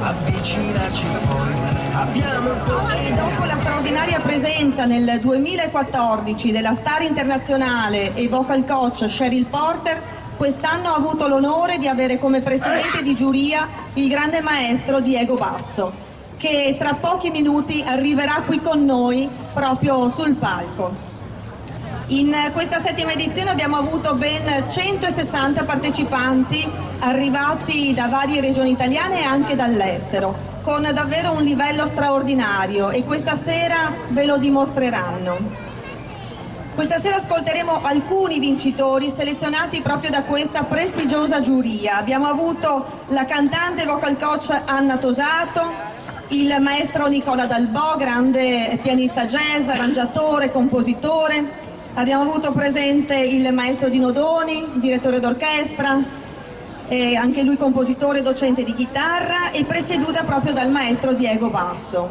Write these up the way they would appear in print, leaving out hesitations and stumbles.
avvicinarci poi, abbiamo un po' di Dopo la straordinaria presenza nel 2014 della star internazionale e vocal coach Cheryl Porter, quest'anno ha avuto l'onore di avere come presidente di giuria il grande maestro Diego Basso, che tra pochi minuti arriverà qui con noi proprio sul palco. In questa settima edizione abbiamo avuto ben 160 partecipanti arrivati da varie regioni italiane e anche dall'estero, con davvero un livello straordinario, e questa sera ve lo dimostreranno. Questa sera ascolteremo alcuni vincitori selezionati proprio da questa prestigiosa giuria. Abbiamo avuto la cantante e vocal coach Anna Tosato, il maestro Nicola Dalbò, grande pianista jazz, arrangiatore, compositore. Abbiamo avuto presente il maestro Dino Doni, direttore d'orchestra, anche lui compositore e docente di chitarra, e presieduta proprio dal maestro Diego Basso.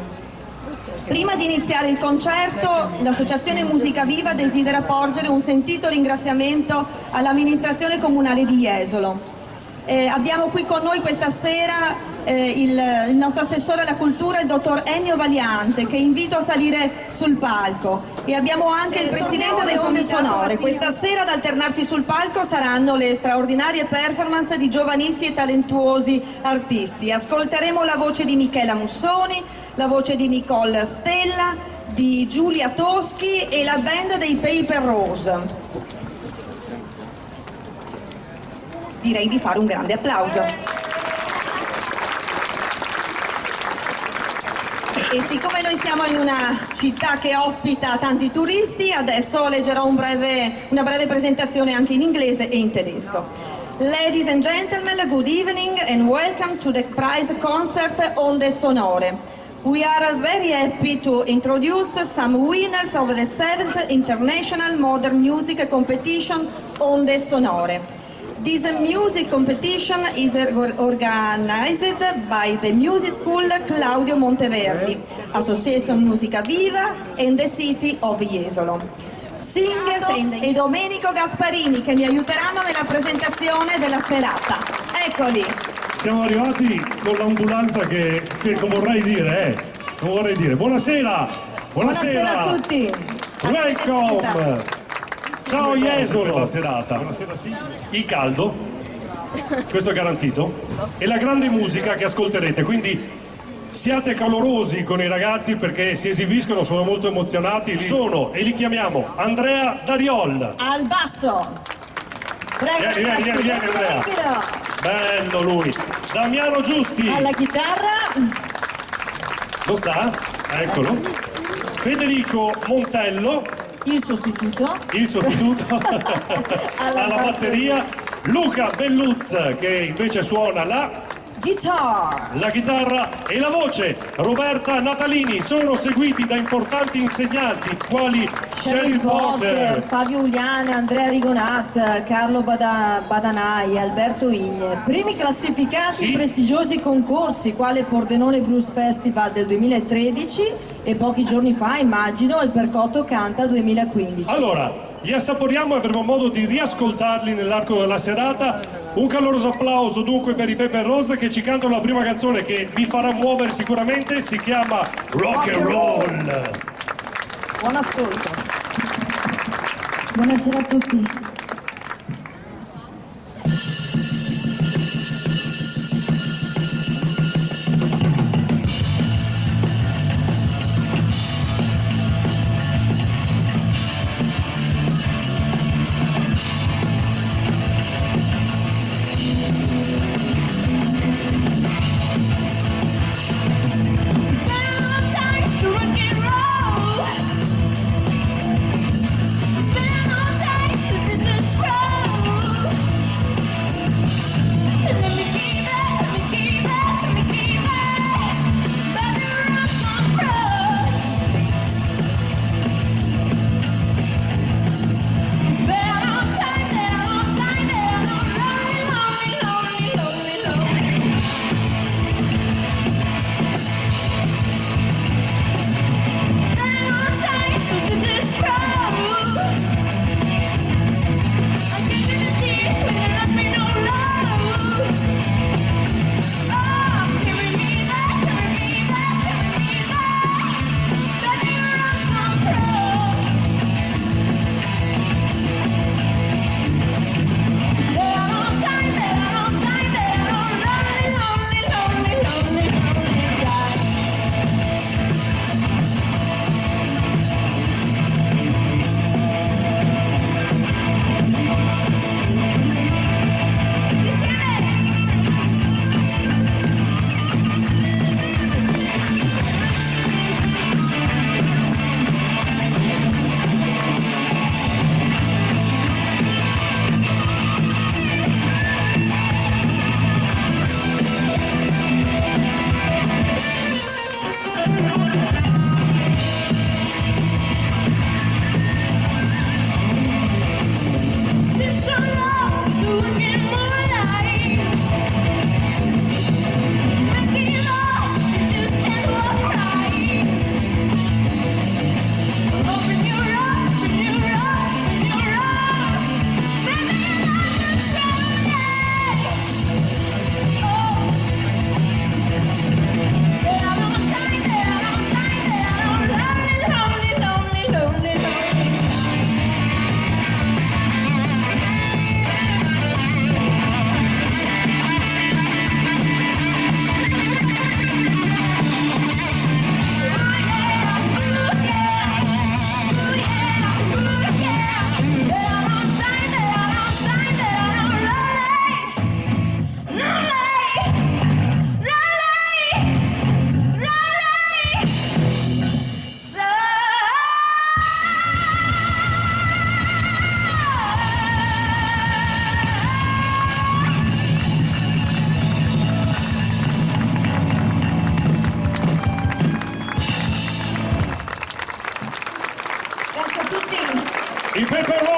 Prima di iniziare il concerto, l'Associazione Musica Viva desidera porgere un sentito ringraziamento all'amministrazione comunale di Jesolo. Abbiamo qui con noi questa sera il nostro assessore alla cultura, il dottor Ennio Valiante, che invito a salire sul palco, e abbiamo anche il presidente delle Onde Sonore. Questa sera ad alternarsi sul palco saranno le straordinarie performance di giovanissimi e talentuosi artisti. Ascolteremo la voce di Michela Mussoni, la voce di Nicole Stella, di Giulia Toschi e la band dei Paper Rose. Direi di fare un grande applauso. E siccome noi siamo in una città che ospita tanti turisti, adesso leggerò una breve presentazione anche in inglese e in tedesco. Ladies and gentlemen, good evening and welcome to the prize concert Onde Sonore. We are very happy to introduce some winners of the 7th International Modern Music Competition Onde Sonore. This music competition is organized by the Music School Claudio Monteverdi, Association Musica Viva and the City of Jesolo. Singers e Domenico Gasparini, che mi aiuteranno nella presentazione della serata. Eccoli! Siamo arrivati con l'ambulanza che non vorrei dire, non vorrei dire. Buonasera! Buonasera a tutti! Welcome! Ciao Jesolo! La serata. Buonasera, sì. Il caldo, questo è garantito, e la grande musica che ascolterete, quindi siate calorosi con i ragazzi perché si esibiscono, sono molto emozionati. Sono, e li chiamiamo, Andrea Dariol. Al basso! Prego, Vieni Andrea! Bello lui! Damiano Giusti! alla chitarra! Dove sta? Eccolo! Federico Montello, Il sostituto alla batteria. Luca Belluz, che invece suona la chitarra e la voce. Roberta Natalini. Sono seguiti da importanti insegnanti quali Cheryl Porter, Fabio Uliane, Andrea Rigonat, Carlo Badanai, Alberto Igne. Primi classificati in prestigiosi concorsi quale Pordenone Blues Festival del 2013 e pochi giorni fa, immagino, il Percotto Canta 2015. Allora, li assaporiamo e avremo modo di riascoltarli nell'arco della serata. Un caloroso applauso dunque per i Paper Rose, che ci cantano la prima canzone che vi farà muovere sicuramente, si chiama Rock and Roll. Buon ascolto. Buonasera a tutti. Spend all day to the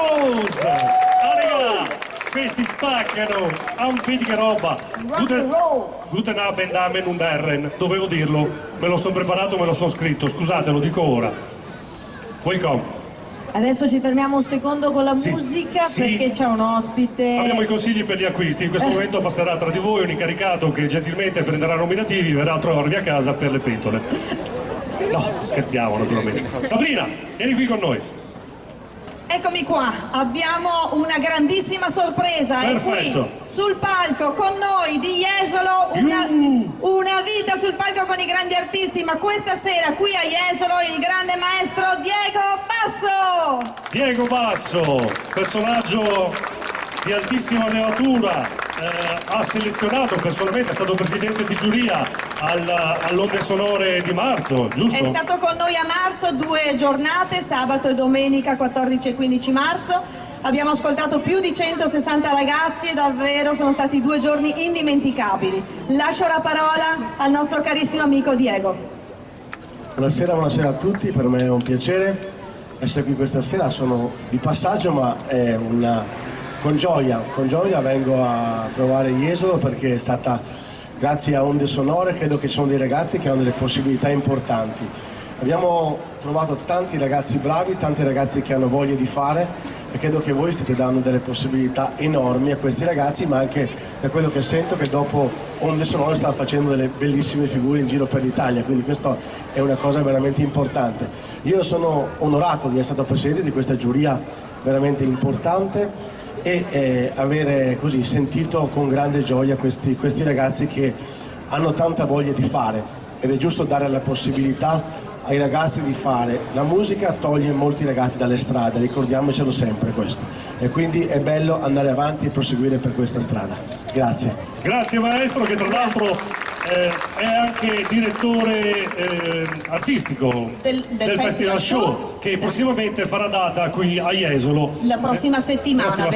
Rose! Ah, raga, questi spaccano! Vedi che roba! Guten Abend, Damen und Herren. Dovevo dirlo, me lo sono preparato, me lo sono scritto. Scusate, lo dico ora. Welcome. Adesso ci fermiamo un secondo con la Sì, musica sì. perché c'è un ospite. Abbiamo i consigli per gli acquisti. In questo momento passerà tra di voi un incaricato che gentilmente prenderà nominativi e verrà a trovarvi a casa per le pentole. No, scherziamo naturalmente. Sabrina, vieni qui con noi. Eccomi qua, abbiamo una grandissima sorpresa. Perfetto. È qui sul palco con noi di Jesolo, una vita sul palco con i grandi artisti, ma questa sera qui a Jesolo il grande maestro Diego Basso. Diego Basso, personaggio di altissima levatura, ha selezionato personalmente, è stato presidente di giuria all'Onde Sonore di marzo, giusto? È stato con noi a marzo 2 giornate, sabato e domenica 14 e 15 marzo. Abbiamo ascoltato più di 160 ragazzi e davvero sono stati 2 giorni indimenticabili. Lascio la parola al nostro carissimo amico Diego. Buonasera a tutti, per me è un piacere essere qui questa sera, sono di passaggio ma è con gioia vengo a trovare Jesolo perché è stata, grazie a Onde Sonore, credo che ci sono dei ragazzi che hanno delle possibilità importanti. Abbiamo trovato tanti ragazzi bravi, tanti ragazzi che hanno voglia di fare e credo che voi state dando delle possibilità enormi a questi ragazzi, ma anche da quello che sento che dopo Onde Sonore stanno facendo delle bellissime figure in giro per l'Italia, quindi questa è una cosa veramente importante. Io sono onorato di essere stato presidente di questa giuria veramente importante e avere così sentito con grande gioia questi ragazzi che hanno tanta voglia di fare ed è giusto dare la possibilità ai ragazzi di fare. La musica toglie molti ragazzi dalle strade, ricordiamocelo sempre questo, e quindi è bello andare avanti e proseguire per questa strada. Grazie. Grazie maestro, che tra l'altro è anche direttore artistico Del Festival Show, che esatto. Prossimamente farà data qui a Jesolo. La prossima settimana,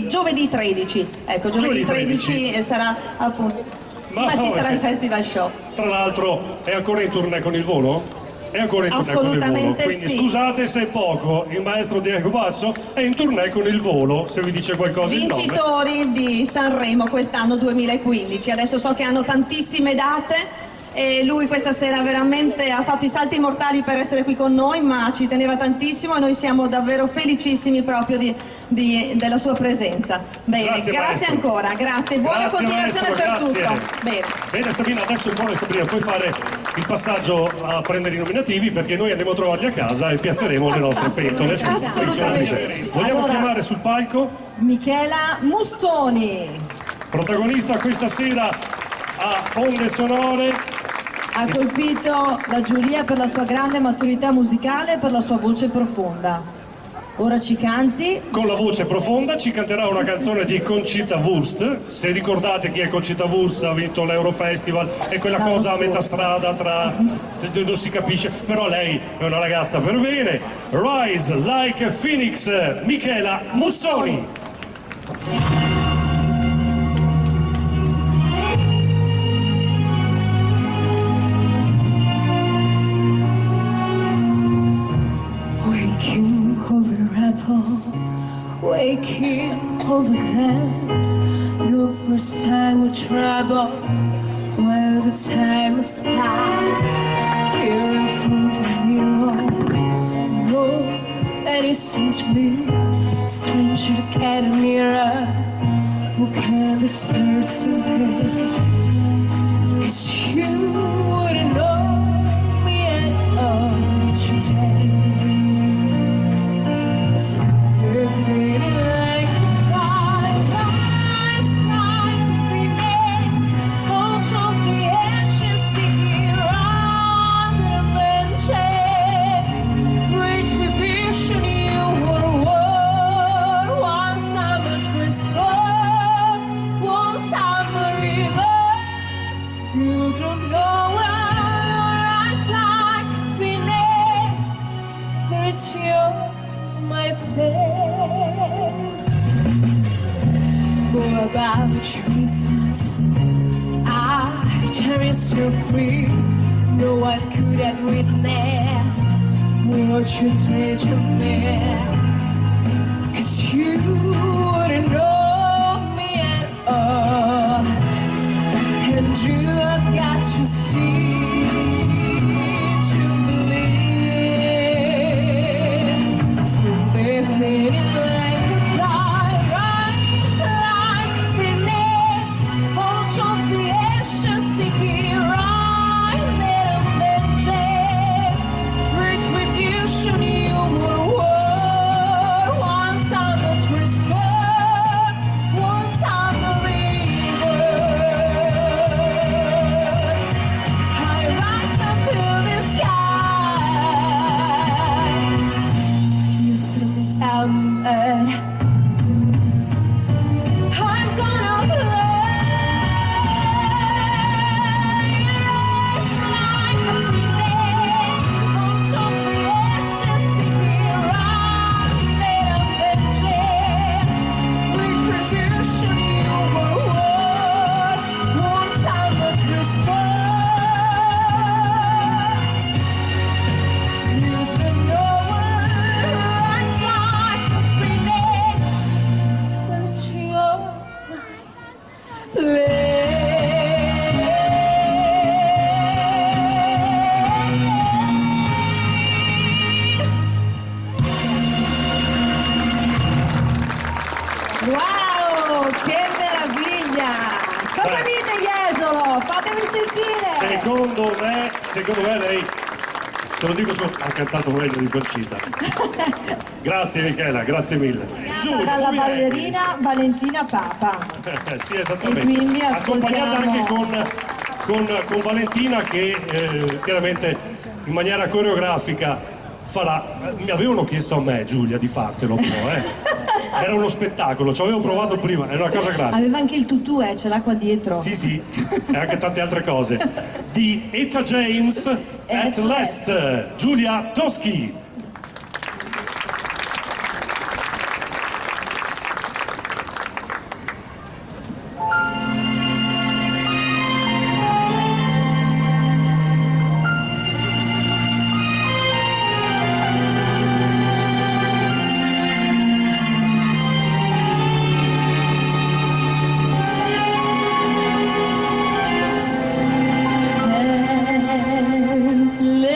giovedì 13. Ecco, giovedì 13 sarà appunto. Ma ci sarà il Festival Show. Tra l'altro è ancora in tournée con il volo? È ancora in tournée con il volo. Assolutamente Quindi sì. scusate se è poco, il maestro Diego Basso è in tournée con il volo, se vi dice qualcosa il nome. Vincitori di Sanremo quest'anno 2015. Adesso so che hanno tantissime date e lui questa sera veramente ha fatto i salti mortali per essere qui con noi, ma ci teneva tantissimo e noi siamo davvero felicissimi proprio della sua presenza. Bene, grazie ancora, grazie, buona continuazione maestro, per grazie. tutto. Bene Sabrina, adesso poi Sabrina puoi fare il passaggio a prendere i nominativi perché noi andiamo a trovarli a casa e piazzeremo le nostre pentole. Assolutamente sì. Vogliamo Allora, chiamare sul palco Michela Mussoni protagonista questa sera a Onde Sonore. ha colpito la giuria per la sua grande maturità musicale e per la sua voce profonda. Ora ci canti. Con la voce profonda ci canterà una canzone di Conchita Wurst. Se ricordate chi è Conchita Wurst, ha vinto l'Eurofestival, è quella L'anno cosa a metà scorso. strada tra... non si capisce, però lei è una ragazza per bene. Rise like a Phoenix, Michela Mussoni. Waking over apple, waking over glass. Look for time of trouble, while the time has passed. Hearing from the mirror, know that it seems to be stranger to get nearer. Who can this person be? 'Cause you wouldn't know me at all today. You don't know where your eyes like Phoenix, but it's you, my flame. More about your business. I tear you so free. No one could have witnessed what you did to me. 'Cause you wouldn't know me at all, and you have got to see to believe. From the fading like a fly, rise like a phoenix, hold on the ashes, seeking right there, vengeance, retribution. You were what once I'm a whisper, once I'm a river. I rise up in the sky. You threw me down, but I'm gonna fly. It's like a phoenix, on top of the ashes, seeking right there, vengeance, retribution. You were what once I was whisper. You don't know what rise like a phoenix, but you're my Wow, che meraviglia! Cosa Beh. dite Jesolo? Fatemi sentire! Secondo me lei, te lo dico, ha cantato meglio di Conchita. Grazie Michela, grazie mille. Chiamata dalla ballerina Valentina Papa. Sì, esattamente. E quindi accompagnata anche ascoltiamo- con Valentina che chiaramente in maniera coreografica farà. Mi avevano chiesto a me, Giulia, di fartelo però, Era uno spettacolo, ci avevo provato prima, è una cosa grande. Aveva anche il tutù, c'è l'acqua dietro. Sì, sì, e anche tante altre cose. Di Etta James at Last, Giulia Toschi. and let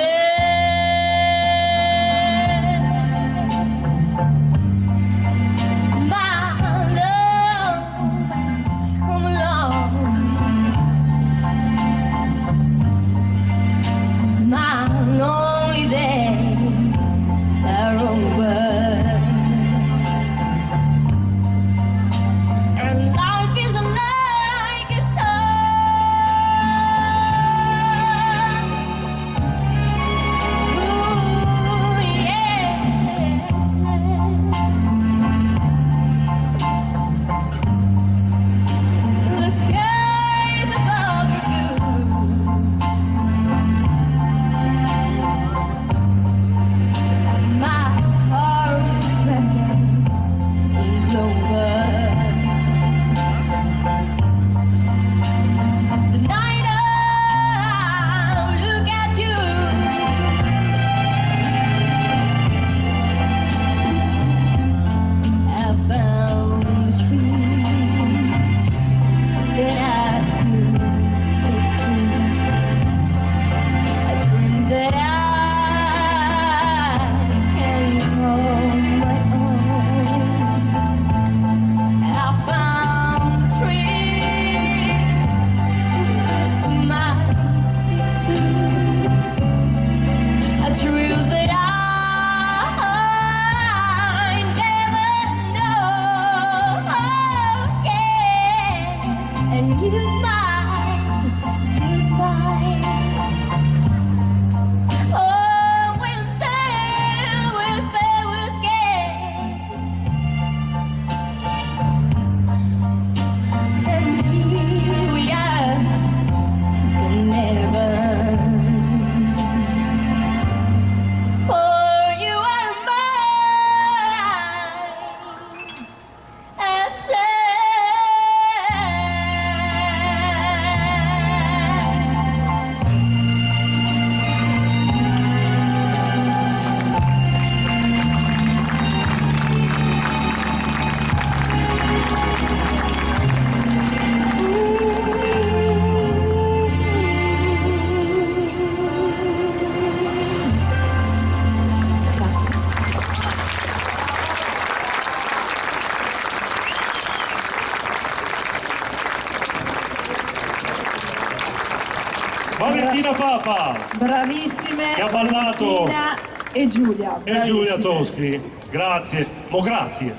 Valentina Papa Bravissime. che ha ballato. Valentina e Giulia. E Giulia bravissime. Toschi, grazie. Mo grazie.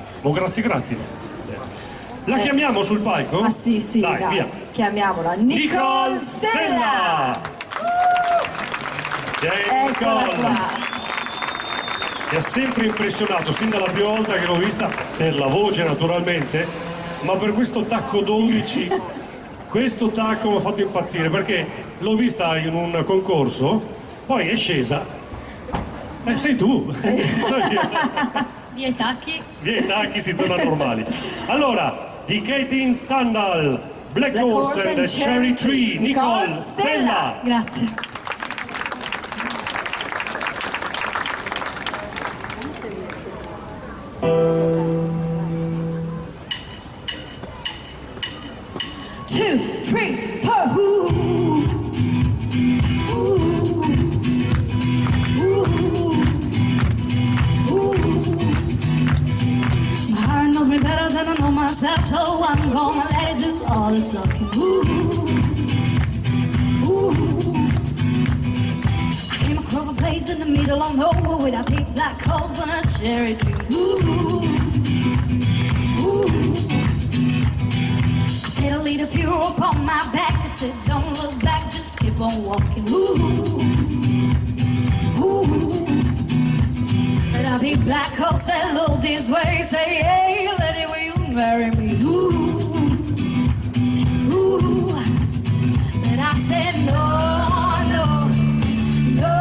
La chiamiamo sul palco? Ah sì, Dai, via. Chiamiamola Nicole Stella. Vieni, Eccola Nicole. qua. Mi ha sempre impressionato, sin dalla prima volta che l'ho vista, per la voce naturalmente, ma per questo tacco 12, questo tacco mi ha fatto impazzire, perché l'ho vista in un concorso, poi è scesa, sei tu, so io. Via i tacchi. Via i tacchi, si torna normali. Allora, di Katie Standal, Black Horse and Cherry Tree, Nicole Stella. Grazie. Two, three, four. Ooh. Ooh. Ooh. My heart knows me better than I know myself, so I'm gonna let it do all the talking. Ooh. Ooh. I came across a place in the middle of nowhere with a big black holes and a cherry tree. Ooh. Ooh. I paid a little fuel upon my back. I said, don't look back, just keep on walking. Ooh. Ooh. But a big black hole said, look this way. Say, hey, lady, will you marry me? Ooh. Ooh. But I said, no, no. No,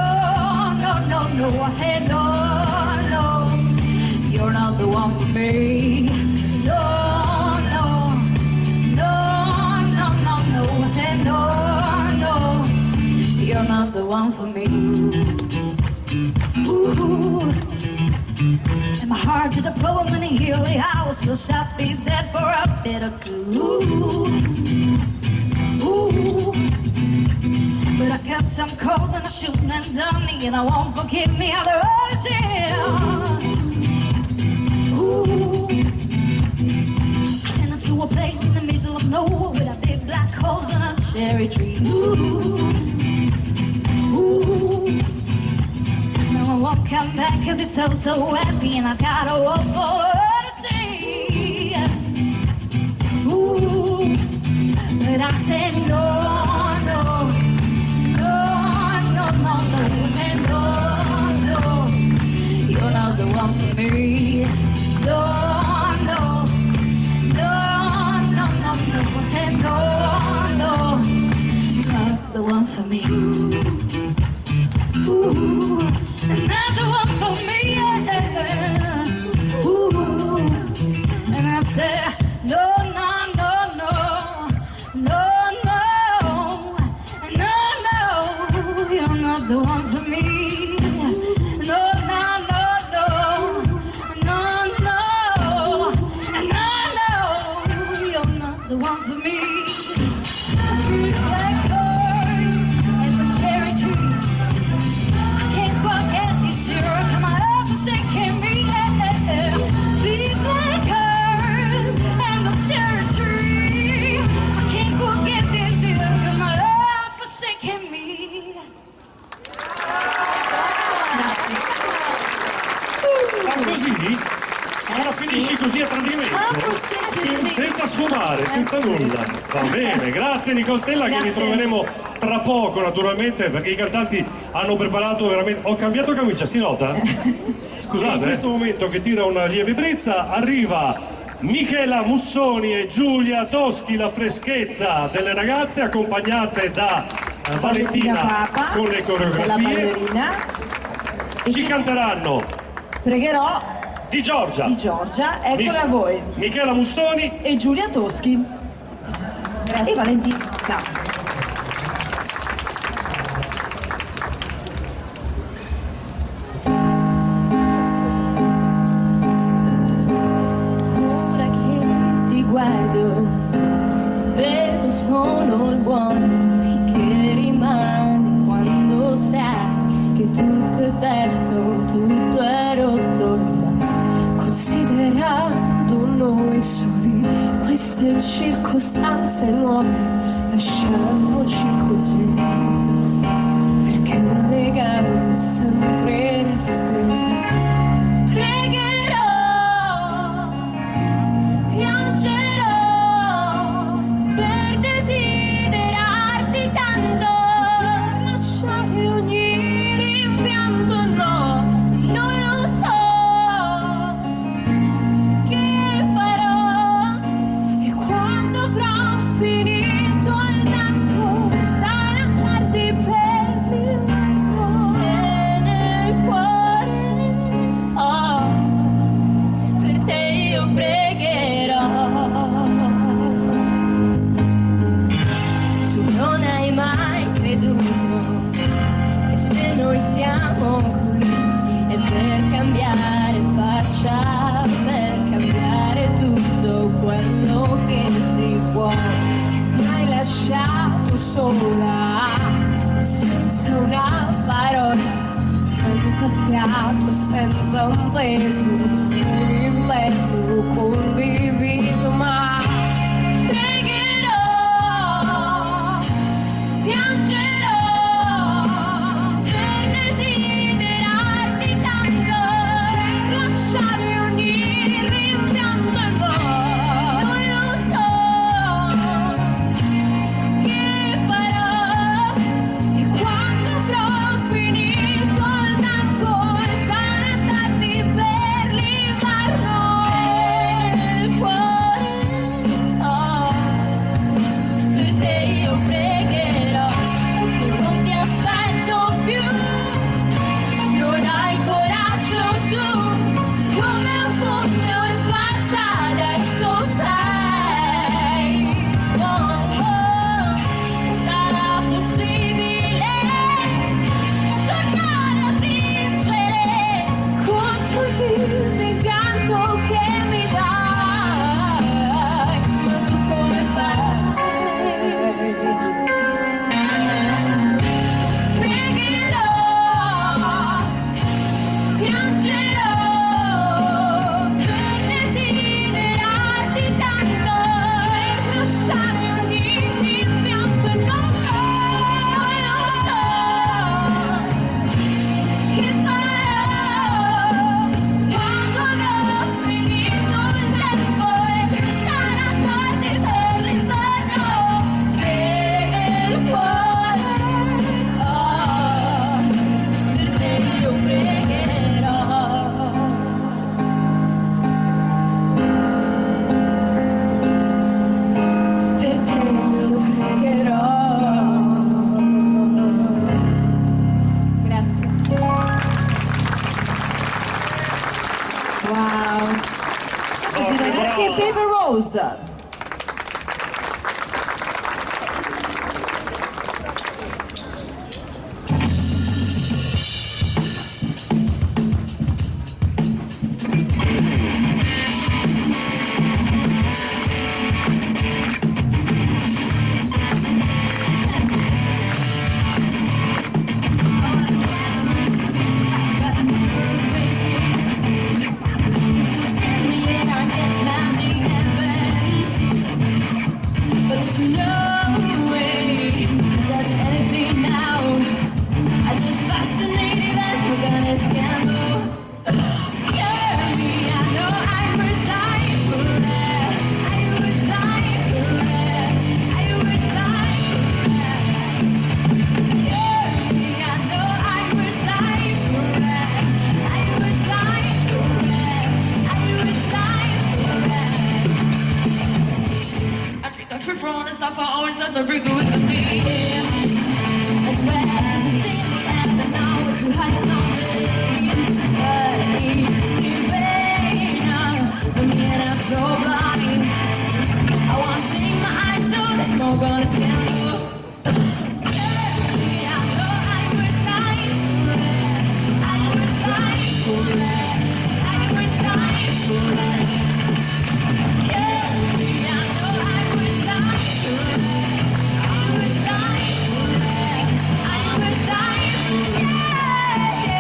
no, no, no. I said, no, no. You're not the one for me. No, no. No, no, no, no. I said, no, no. You're not the one for me. Ooh. And my heart did a poem in a yearly house. So happy that for a bit or two. Ooh. But I got some cold and I shouldn't have done it. And I won't forgive me all the Ooh. Sent her to a place in the middle of nowhere with a big black holes and a cherry tree. Ooh. Ooh. No, I won't come back cause it's so, so happy. And I got a wolf for her to see. Ooh. But I said no, no. No, no, no, no. I said no, no. You're not the one for me. No, no. No, no, no, no. I said no, no. You're not the one for me. Ooh, not the one for me, yeah. Ooh, and I said, no, no, no, no, no, no, no, no, you're not the one for me. No, no, no, no, no, no, no, no, you're not the one for me. Black bird and the cherry tree. Can't forget this year, come on up and shaking me. Big black bird and the cherry tree. I can't forget this year, come on up and shaking me. Ma così? Ora finisci così a tradimento? Senza sfumare, senza nulla. Va bene, grazie Nicole Stella, che Grazie. ritroveremo tra poco naturalmente, perché i cantanti hanno preparato veramente... Ho cambiato camicia, si nota? Scusate, in questo momento che tira una lieve brezza arriva Michela Mussoni e Giulia Toschi, la freschezza delle ragazze accompagnate da Valentina Papa, con le la coreografie. ballerina. Ci canteranno Pregherò di Giorgia. di Giorgia, eccola a voi. Michela Mussoni. E Giulia Toschi. E Valentina. Ora che ti guardo, vedo solo il buono che rimane quando sai che tutto è perso, tutto è rotto. Considerando noi soli queste circostanze nuove, lasciamoci così. pregare sempre resti. Pregherò, piangerò per desiderarti tanto, lasciare ogni rimpianto, no, non lo so che farò, e quando avrò finito il tempo sarà tardi per l'inverno, e nel cuore, oh, per te io pregherò. Tu non hai mai creduto che se noi siamo qui è per cambiare faccia, per cambiare tutto quello che si può. Mi hai lasciato sola, senza una parola, senza fiato, senza un peso, un inverno condiviso, ma pregherò, piangerò per desiderarti tanto, lasciare ogni rimpianto, e poi non lo so che farò, e quando avrò finito il tempo sarà tardi per l'inverno, e il cuore, oh, per te io pregherò. Non ti aspetto più, non hai coraggio tu, come un pugno in faccia adesso sei. Oh, oh, sarà possibile tornare a vincere contro il disincanto che mi dai, ma tu come fai? Pregherò, piangerò per desiderarti tanto, e lasciare ogni rimpianto, e non lo so che farò, quando avrò finito il tempo e sarà tardi per l'inverno, che nel cuore, oh, per te io pregherò. Per te io pregherò. Grazie. Wow. Grazie Paper Rose. Stop for always at the rigor with me. I swear, 'cause it's in the end, and now we're too high someday. But it's too late now for me, and I'm so blind. I want to see my eyes so the smoke on the scandal. I know I would die for it. I would die for it. I would die for it. Yeah, I know I would die for it. I would die for it. I would die for it. Yeah, yeah.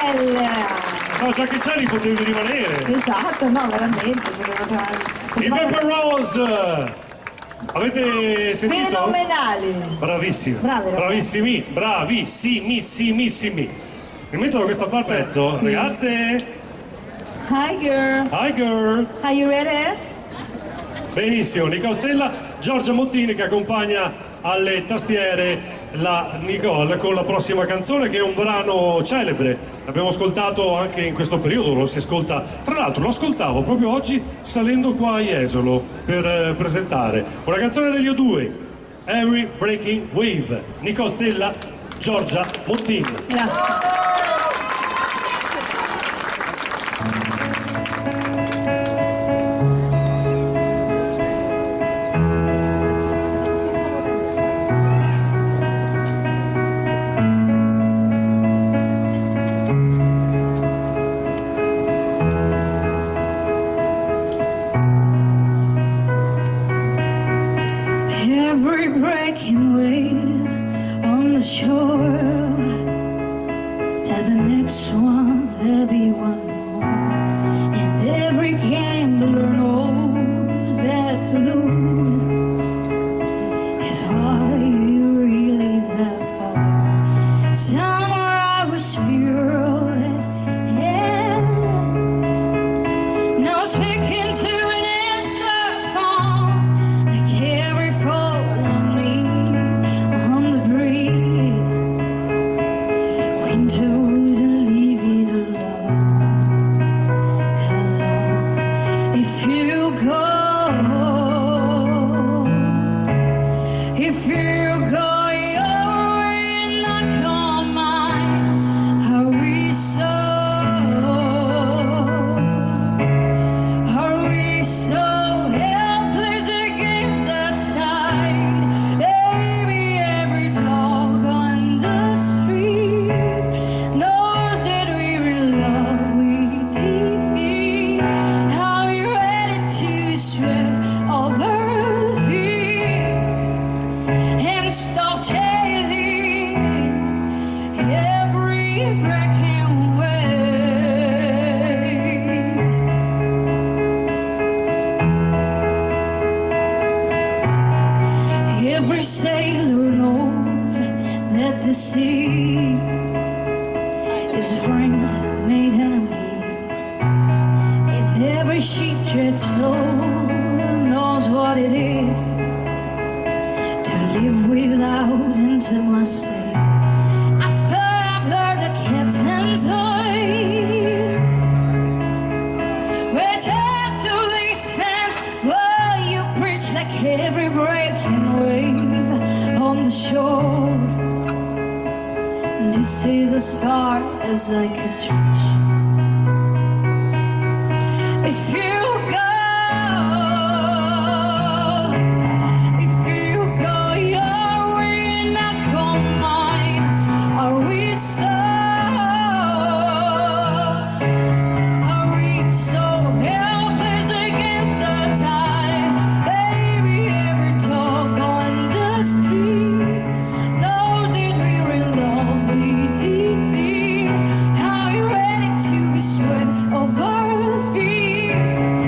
bella! No, già che c'eri potevi rimanere. Esatto, no, veramente, volevo I Pepper Rose! Avete sentito? fenomenali! Bravissimi, Bravi, ragazzi. bravissimi, bravissimissimissimi. Mi metto da questa parte pezzo, ragazze. Hi girl, Hi girl. are you ready? Benissimo, Nicole Stella, Giorgia Mottini che accompagna alle tastiere la Nicole con la prossima canzone, che è un brano celebre. L'abbiamo ascoltato anche in questo periodo, lo si ascolta. Tra l'altro lo ascoltavo proprio oggi salendo qua a Jesolo per presentare una canzone degli O2, Every Breaking Wave. Nicole Stella, Giorgia Mottini. Grazie. Every breaking wave on the shore, there's the next one, there'll be one more. And every gambler knows that to lose is all you really have for. Somewhere I was fearless, yeah. No speaking to an answer phone, like every fallen leaf on the breeze. Winter wouldn't leave it alone. Hello, if you go, your way and not come mine, are we so? Are we so helpless against the tide? Baby, every dog on the street knows that we will love, we defeat. How you ready to sweat over the feet and start chasing every breaking wave? Every sailor knows that the sea is a friend made enemy, and every sheep treads soul knows what it is to live without intimacy. I've heard the captain's voice, return to listen while you preach like every breaking wave on the shore. This is as far as I could reach. If you go, your way and I come mine, are we so? Are we so helpless against the tide? Baby, every dog on the street knows that we will love, we defeat. How you ready to be swept over the feet?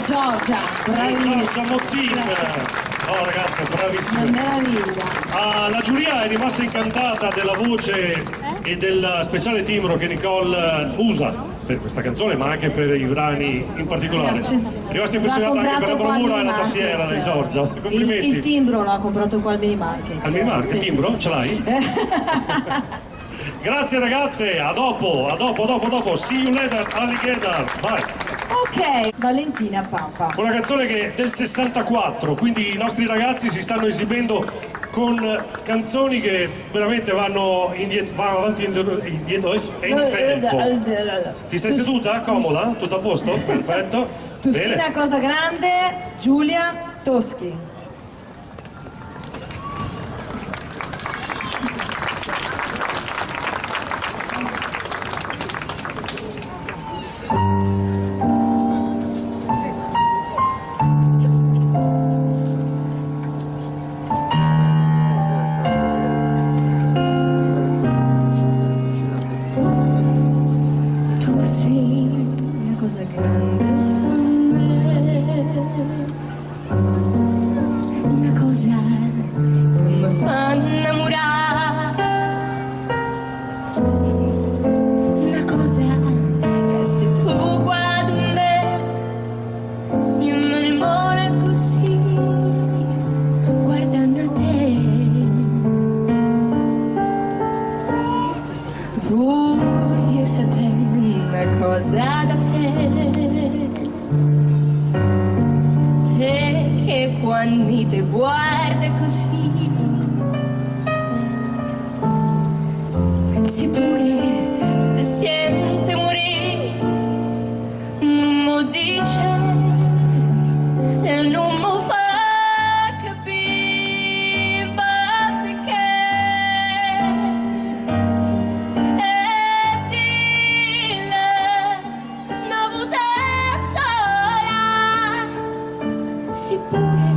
Giorgia, bravissima. Giorgia Mottin. Oh ragazze, bravissime. Una meraviglia. La giuria è rimasta incantata della voce e del speciale timbro che Nicole usa per questa canzone, ma anche per i brani in particolare. Grazie. È rimasta impressionata anche per la bravura e la tastiera di Giorgia. Complimenti. Il timbro l'ha comprato qua al Minimarket. Al Minimarket, il timbro? Sì. Ce l'hai? Grazie ragazze, a dopo. See you later, alligator. Vai. Ok, Valentina Papa. Una canzone che è del 64, quindi i nostri ragazzi si stanno esibendo con canzoni che veramente vanno avanti indietro e in tempo. Ti sei seduta? Comoda? Tutto a posto? Perfetto. Tussina Bene. Cosa Grande, Giulia Toschi. Tu sei una cosa grande per me, una cosa che mi fa innamorare, una cosa che se tu guardi me, io me ne innamoro così, guardando a te. Voglio sapere una cosa da te che quando ti guarda così, se pure tu ti senti morire, non lo dice e non mi fa capire perché. Pure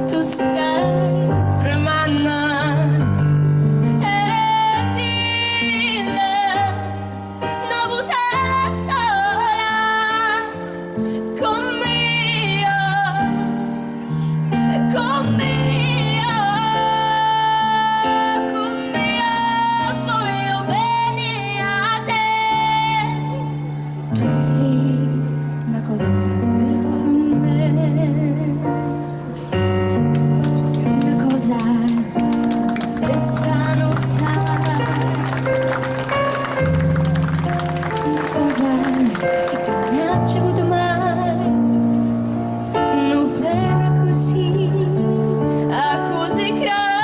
tu stai tremando e dille non buttare sola con me, voglio bene a te. Tu sei una cosa grande per me, una cosa che tu stessa non sai, una cosa che non ha ricevuto mai, non bene così, a così grande.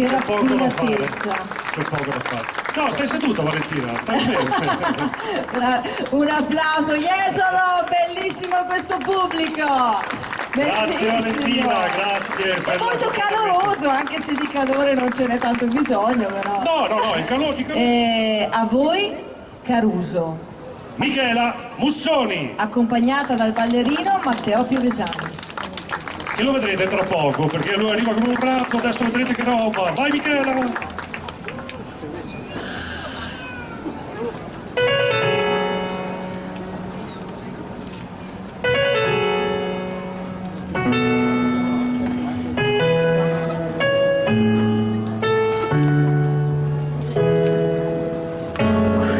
Che C'è poco da fare. raffinatezza. C'è poco da fare. No, stai seduta Valentina, stai bene. Un applauso, Jesolo, bellissimo questo pubblico. Grazie Bellissimo. Valentina, grazie. È molto caloroso, anche se di calore non ce n'è tanto bisogno, però. No, il calore. E a voi Caruso, Michela Mussoni, accompagnata dal ballerino Matteo Piovesani. che lo vedrete tra poco, perché lui arriva con un braccio, adesso vedrete che roba. Vai Michela!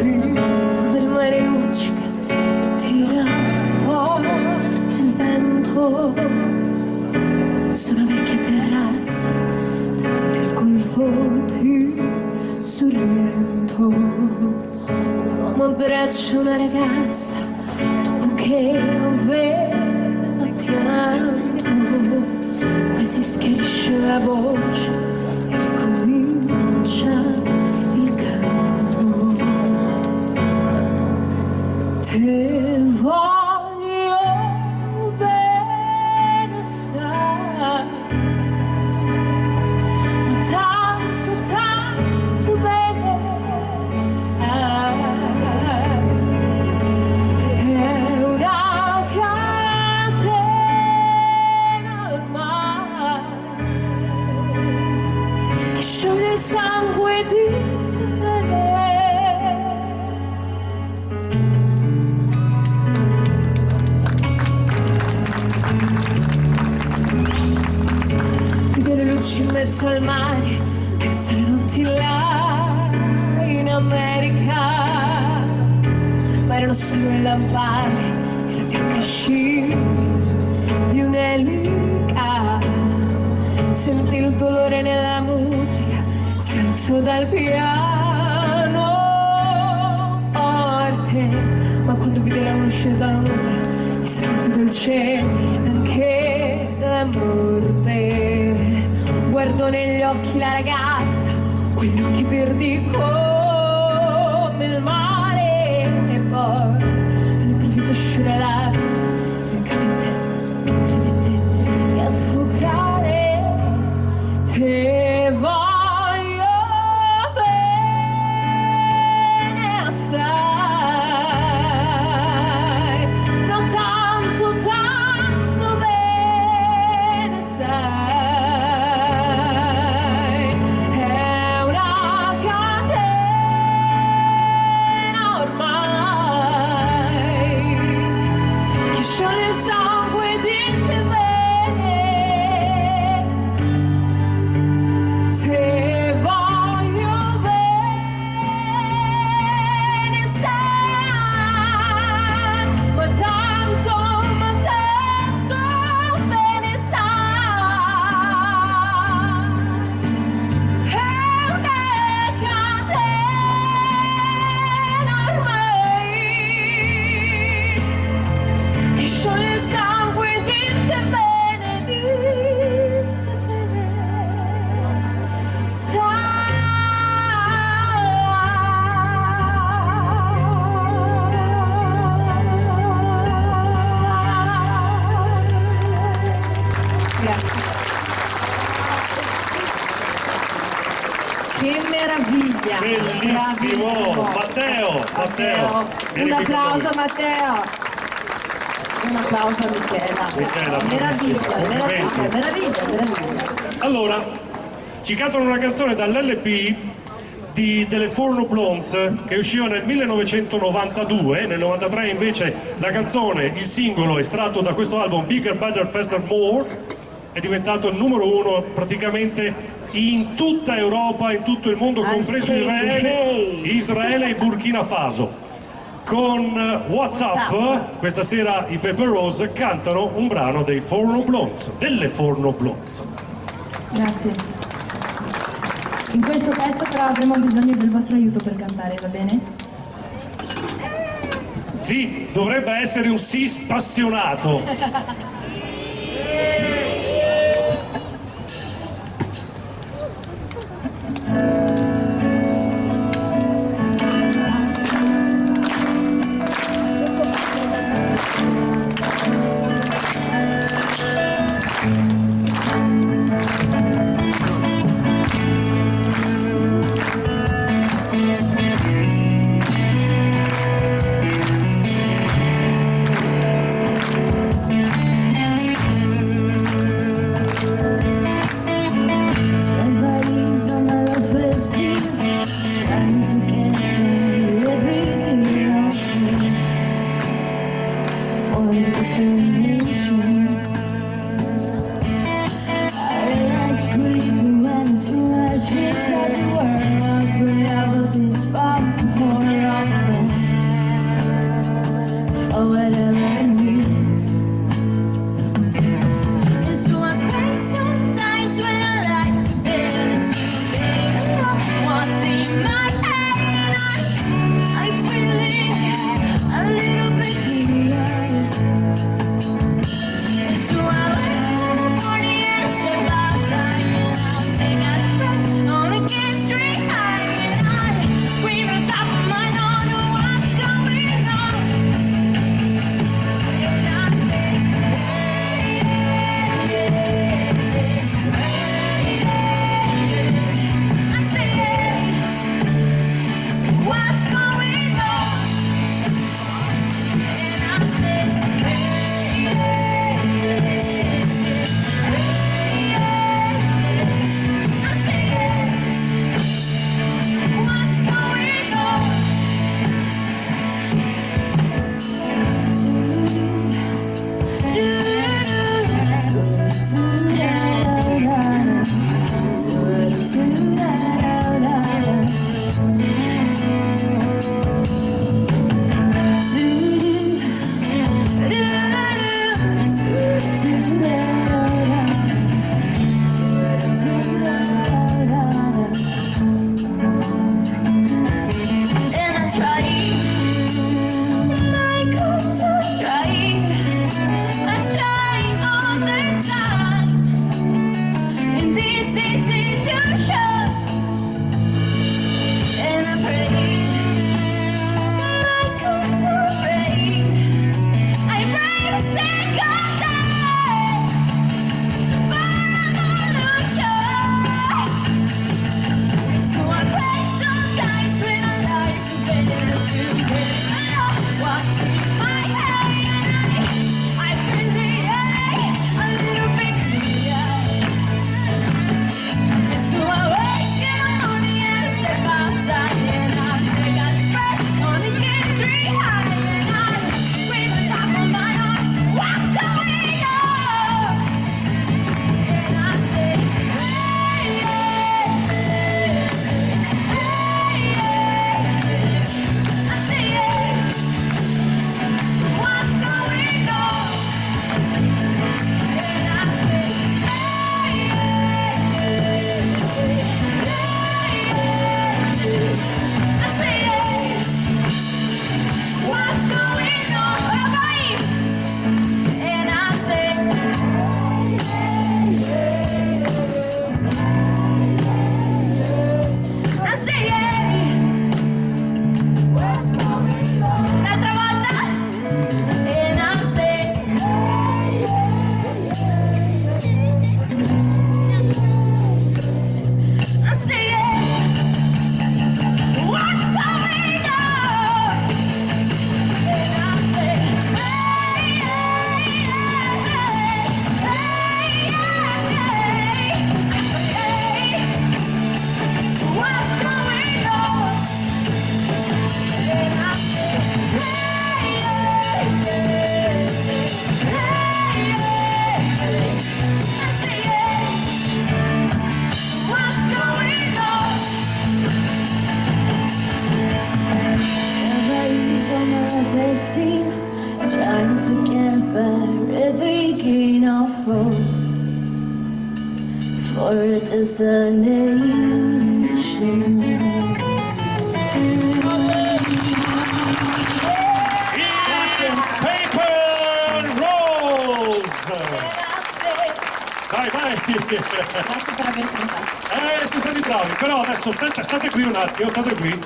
Qui dove il mare luccica e tira forte il vento, su una vecchia terrazza davanti al golfo di Sorrento, un uomo abbraccia una ragazza dopo che aveva pianto, poi si schiarisce la voce e ricomincia il canto. Te voglio bene, sai, ma tanto, tanto bene, sai, è una catena ormai che scioglie il sangue di te. Vedere luci in mezzo al mare, penso alle notti là in America, ma erano solo le lampade e la bianca scia di un'elica. Senti il dolore nella musica, si alzò dal piano forte, ma quando vide la luce dalla nuvola gli sembrò più dolce anche la morte. Guardò negli occhi la ragazza, quegli occhi verdi come il mare, e poi all'improvviso uscì una lacrima e credette di affogare. Te voglio bene assai, non tanto, tanto bene, sai, è una catena ormai che scioglie il sangue di te bene. Te voglio bene, sai, ma tanto bene, sai, è una catena ormai che scioglie il sangue di te bene, di te bene. Grazie. Che meraviglia! Bellissimo! Bravissimo. Matteo! Vieni Un qui con applauso a noi. Matteo! Un applauso a Michela! Michela, Meraviglia, bravissima, meraviglia. Allora, ci cantano una canzone dall'LP delle Four Blondes che usciva nel 1992, nel 93 invece la canzone, il singolo estratto da questo album Bigger, Better, Faster, More è diventato il numero uno praticamente in tutta Europa, in tutto il mondo, compreso Israele e Burkina Faso. Con WhatsApp questa sera i Pepper Rose cantano un brano dei Four Blondes, delle Four Blondes. Grazie. In questo pezzo però avremo bisogno del vostro aiuto per cantare, va bene? Sì, dovrebbe essere un sì spassionato. destination. Paper Rose! Vai, vai! Grazie per aver cantato. Siete stati bravi, però adesso state qui un attimo, state qui.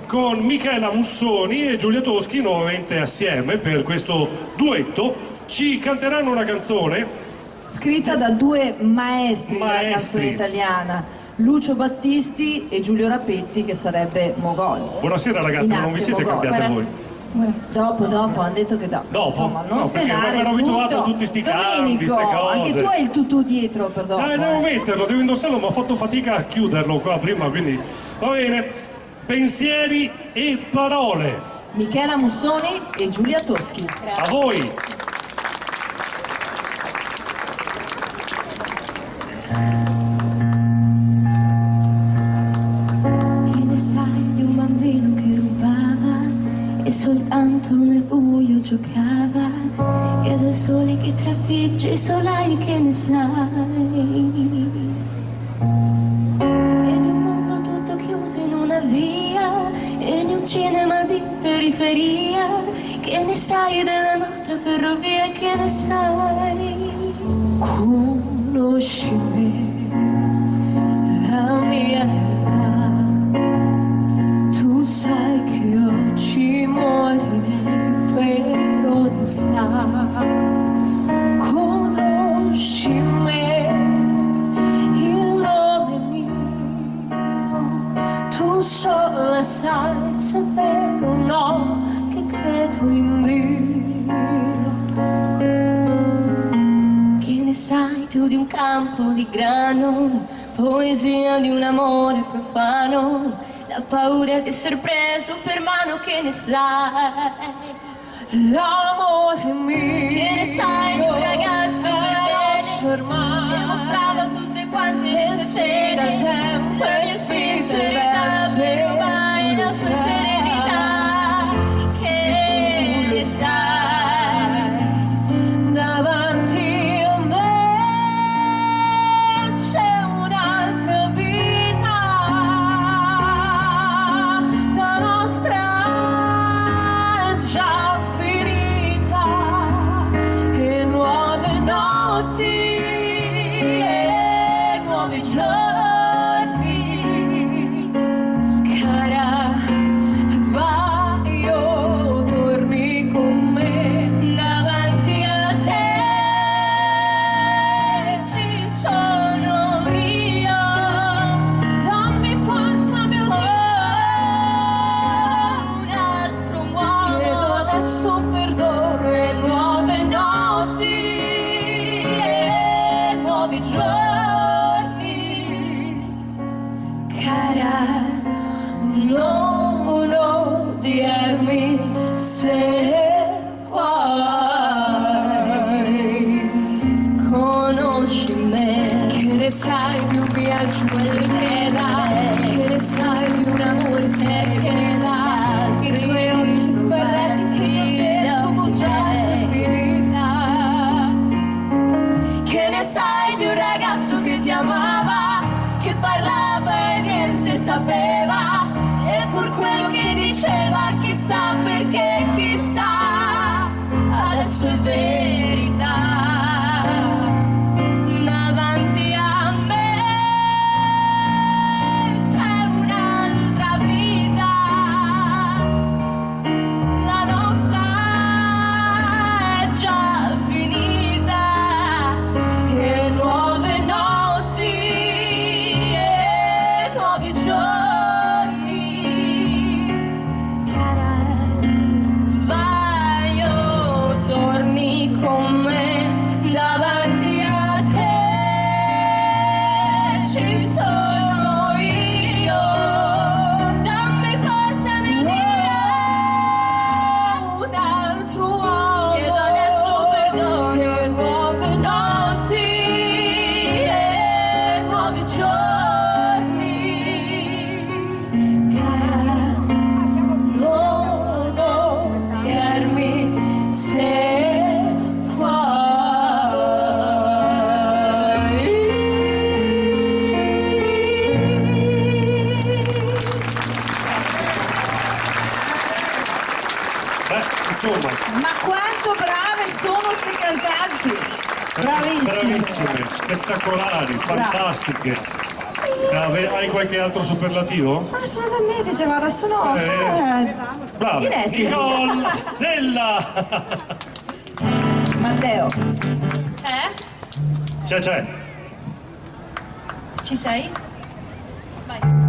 Con Michela Mussoni e Giulia Toschi, nuovamente assieme per questo duetto, ci canteranno una canzone Scritta da due maestri della Maestri. canzone italiana, Lucio Battisti e Giulio Rapetti, che sarebbe Mogol. Buonasera ragazzi, In ma non vi arte siete Mogol. cambiati voi? Dopo, hanno detto che dopo. Dopo? Insomma, non No, perché non svelare ero abituato tutto. a tutti sti cambi, Domenico, ste cose. anche tu hai il tutù dietro per dopo. Devo metterlo, devo indossarlo, ma ho fatto fatica a chiuderlo qua prima, quindi va bene. Pensieri e parole. Michela Mussoni e Giulia Toschi. A voi. Che ne sai di un bambino che rubava e soltanto nel buio giocava, e del sole che trafigge i solai, che ne sai? E di un mondo tutto chiuso in una via e di un cinema di periferia, che ne sai della nostra ferrovia, che ne sai? Conosci me, la mia realtà, tu sai che oggi morirei per onestà. Conosci me, il nome mio, tu sola sai se è vero o no che credo in Dio. Che ne sai tu di un campo di grano, poesia di un amore profano, la paura di essere preso per mano, che ne sai? L'amore mio, che ne sai di un ragazzo che ormai che mostrava tutte quante le sue sfide al tempo e sincerità, però mai la sua serenità, che ne sai? Davanti a me c'è un'altra vita, la nostra è già finita, e nuove notti e nuovi giorni, cara, vai o torni con me. Davanti a te ci sono io, dammi forza mio Dio, un altro uomo, chiedo adesso perdono, e nuove notti e nuovi giorni, cara, non odiermi se puoi. Conosci me, che ne sai di un viaggio all'intera, che ne sai di un amore serena, i tuoi occhi sbarrati che io vedo bugiardo finita. Che ne sai di un ragazzo che ti amava, che parlava e niente sapeva, e pur quello che diceva chissà perché, chissà, adesso è verità. Davanti a me c'è un'altra vita, la nostra è già finita, e nuove notti e nuovi giorni, cara, vai o torni con me. Davanti a te ci sono io, dammi forza mio Dio, un altro uomo, chiedo adesso perdono, e nuove notti e nuovi giorni, insomma, Ma quanto brave sono ste cantanti! Bravissime! bravissime, spettacolari, fantastiche. Hai qualche altro superlativo? Assolutamente, cioè, guarda, sono Bravo. in estasi. Nicole, Stella. Matteo, C'è? C'è. Ci sei? Vai.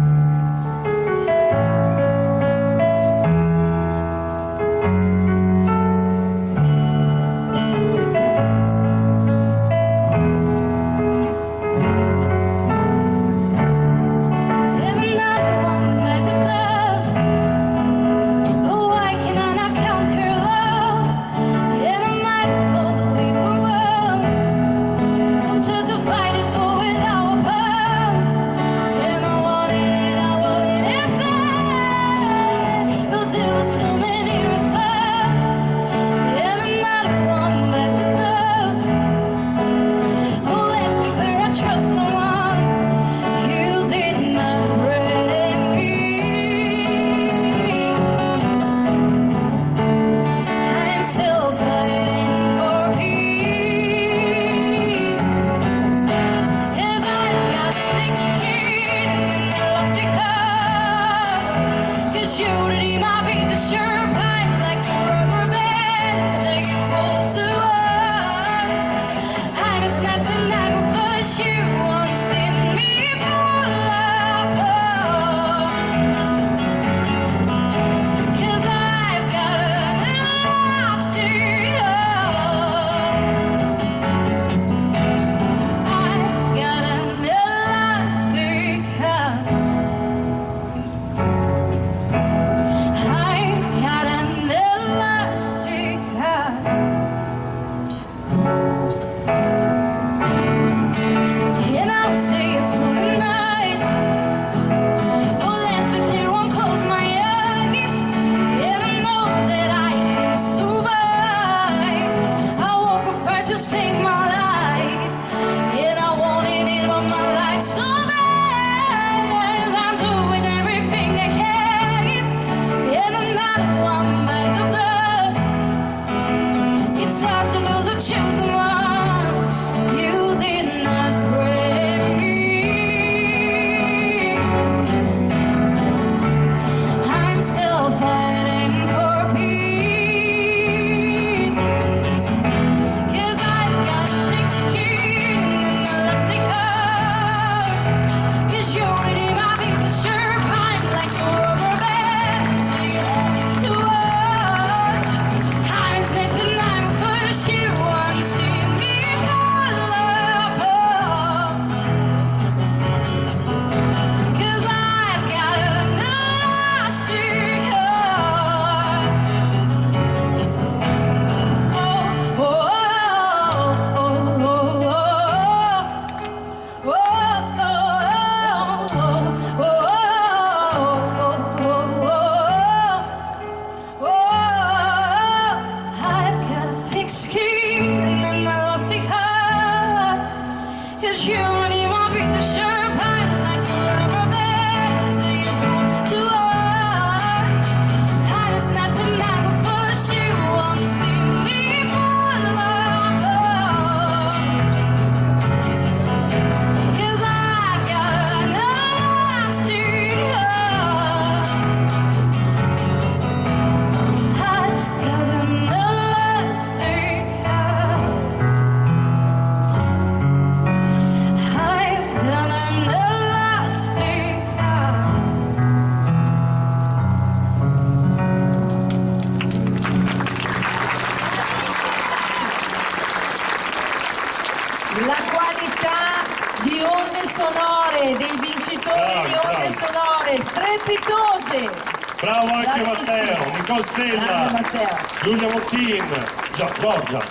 La qualità di onde sonore, dei vincitori di onde sonore, strepitose! Bravo anche Bravissimo. Matteo, Nicole Stella, Grande Matteo. Giulia Mottin, Giorgia.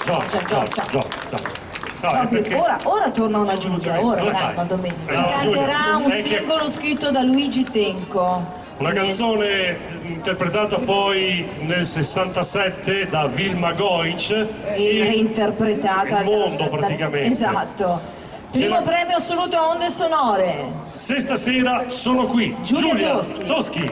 No, è perché... Ora torna una Giulia, ora Dove brava stai? domenica. Ci Brava, Giulia. canterà un Lei che- singolo scritto da Luigi Tenco. Una canzone interpretata poi nel 67 da Vilma Goic E reinterpretata il mondo praticamente. Esatto. Primo C'era- premio assoluto a onde sonore. Se stasera sono qui, Giulia Toschi.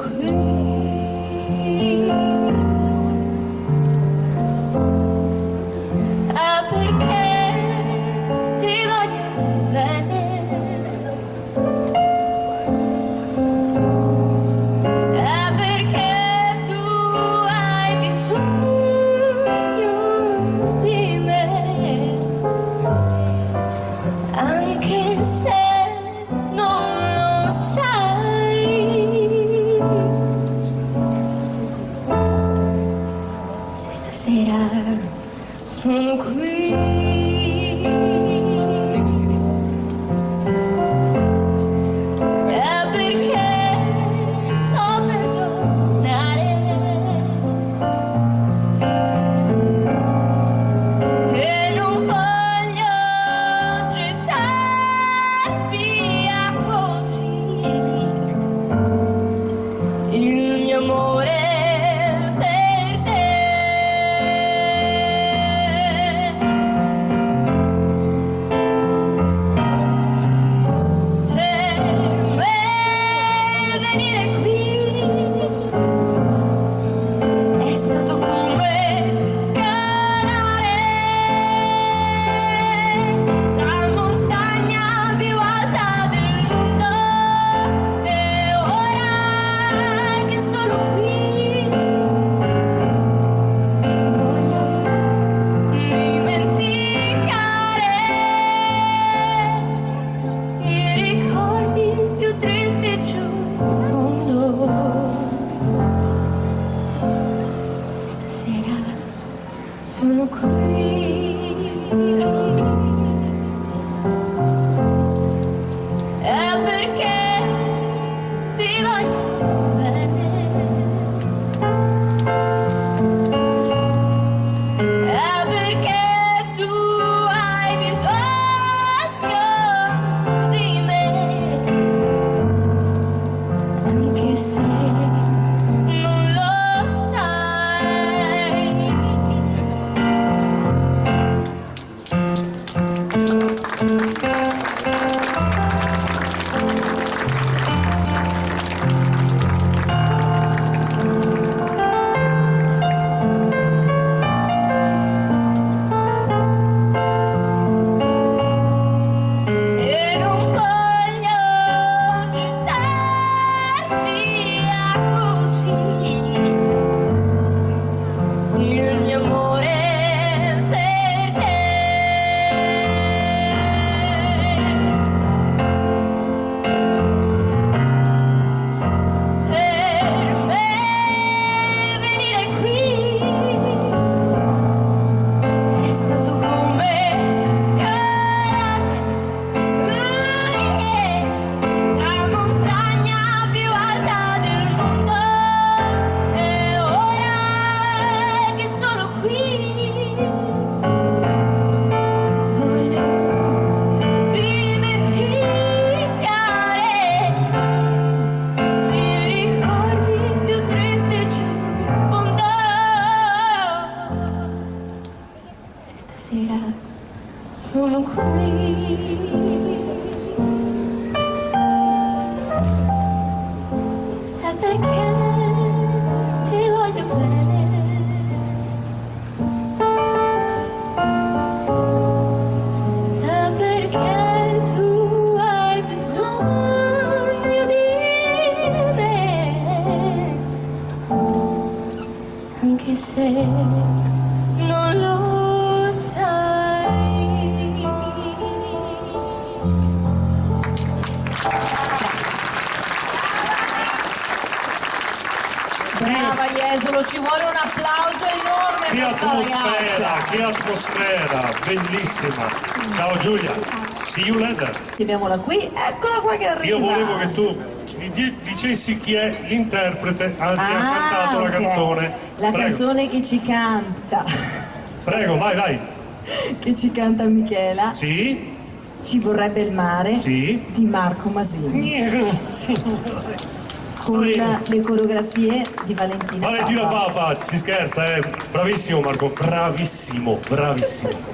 qui. Perché ti voglio bene, perché tu hai bisogno di me, anche se non lo sai. Se stasera sono qui, è perché so perdonare e non voglio gettar via così il mio amore per te. Venire qui è stato come scalare la montagna più alta del mondo, e ora che sono qui voglio dimenticare i ricordi più tristi giù in fondo. Se stasera sono qui, è perché ti voglio bene, è perché tu hai bisogno di me, anche se non lo sai. E non voglio gettar via così il mio amore per te. Per me venire qui è stato come scalare la montagna più alta del mondo, e ora che sono qui voglio dimenticare i ricordi più tristi giù in fondo. Se stasera sono qui, è perché ti voglio bene, è perché tu hai bisogno di me, anche se non lo sai. Brava Jesolo, ci vuole un applauso enorme Che per questa atmosfera, ragazza. che atmosfera, bellissima. Ciao Giulia, see you later. Abbiamola qui, eccola qua che arriva. Io volevo che tu dicessi chi è l'interprete che ha cantato la ok. canzone. La Prego. canzone che ci canta, Prego, vai. che ci canta Michela, Sì? Ci vorrebbe il mare, Sì? di Marco Masini, con le coreografie di Valentina Valentina Papa. Papa, si scherza, bravissimo Marco, bravissimo, bravissimo.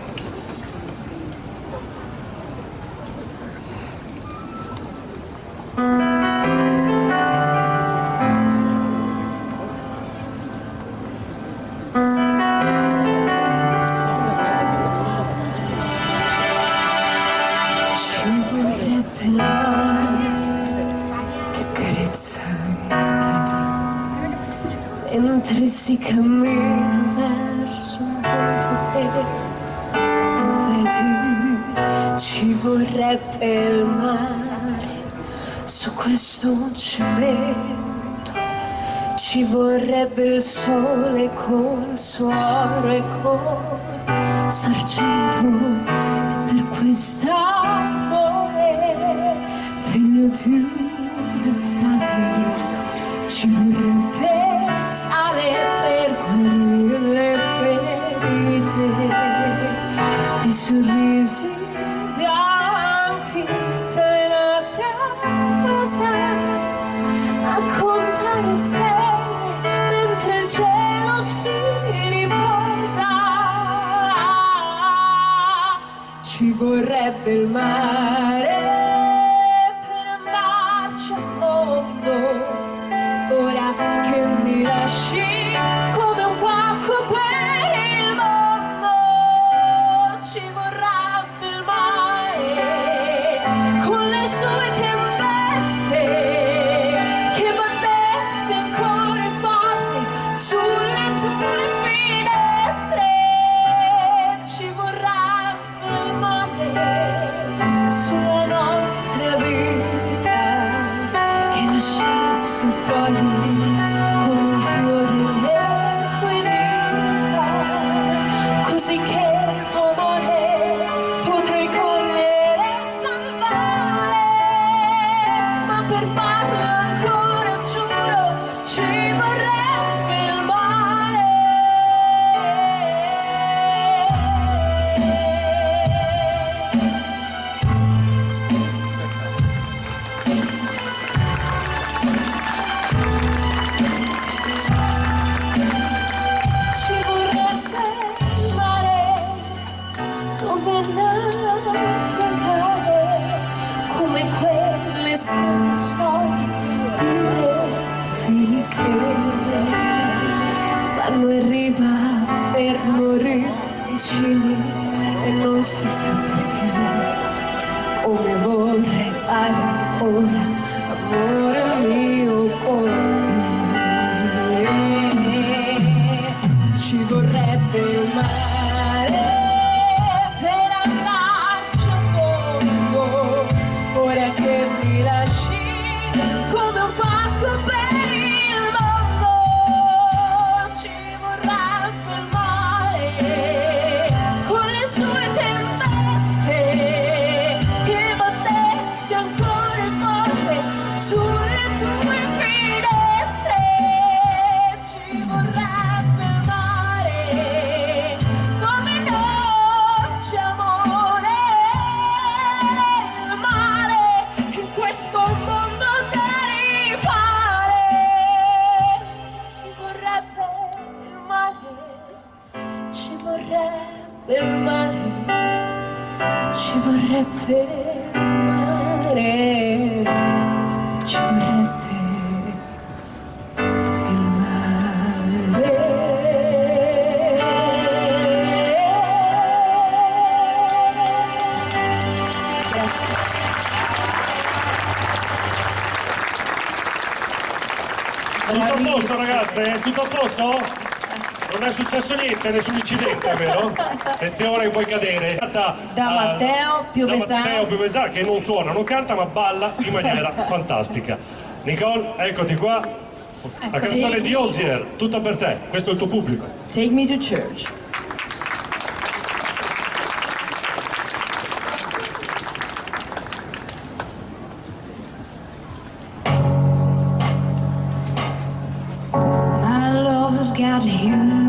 Ci vorrebbe il mare che carezza i piedi mentre si cammina verso un punto che non vedi. Ci vorrebbe il mare su questo cemento, ci vorrebbe il sole col suo oro e col suo argento, e per quest'amore figlio di un'estate ci vorrebbe sale per guarire le ferite, dei sorrisi bianchi fra le labbra rosa, a contare stelle mentre il cielo si riposa. Ci vorrebbe il mare per andarci a fondo, ora che mi lasci come un pacco per il mondo. Ci vorrebbe il mare con le sue tempeste che battesse ancora forte sulle tue finestre. Ci vorrebbe il mare sulla nostra vita che lasciasse fuori come un fiore le tue dita, così che il tuo amore potrei cogliere e salvare. Ma per farlo ancora giuro ci vorrebbe il mare. Ci vorrebbe il mare dove navigare come quelle strane storie di che vanno in riva per morire vicini e non si sa perché. Come vorrei fare ancora amore mio con te. Ci vorrebbe il mare per andarci a fondo, ora che mi lasci come un pacco per il mondo. Ci vorrebbe il mare con le sue tempeste che battesse ancora forte sulle tue finestre. Ci vorrebbe il mare dove non c'è amore, il mare in questo mondo da rifare. Ci vorrebbe il mare, ci vorrebbe il mare, ci vorrebbe il mare, ci vorrebbe il mare. Grazie. Tutto a posto ragazze? Tutto a posto? Non è successo niente, nessun incidente, vero? Attenzione che puoi cadere. Da Matteo Piovesà. Da Matteo Piovesà che non suona, non canta ma balla in maniera fantastica. Nicole, eccoti qua. La canzone di Osier, tutta per te, questo è il tuo pubblico. Take me to church. My lover's got humor.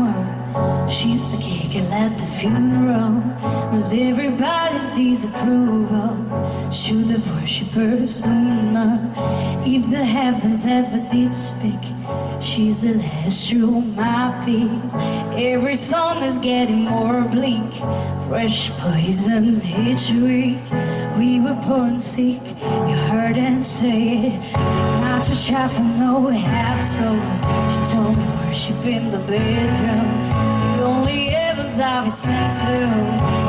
She's the cake at the funeral. Knows everybody's disapproval. Should have worshipped her sooner. If the heavens ever did speak, she's the last true my peace. Every song is getting more bleak. Fresh poison each week. We were born sick. You heard and say it. Not to try for no half solo. She told me worship in the bedroom. The only heavens I've been sent to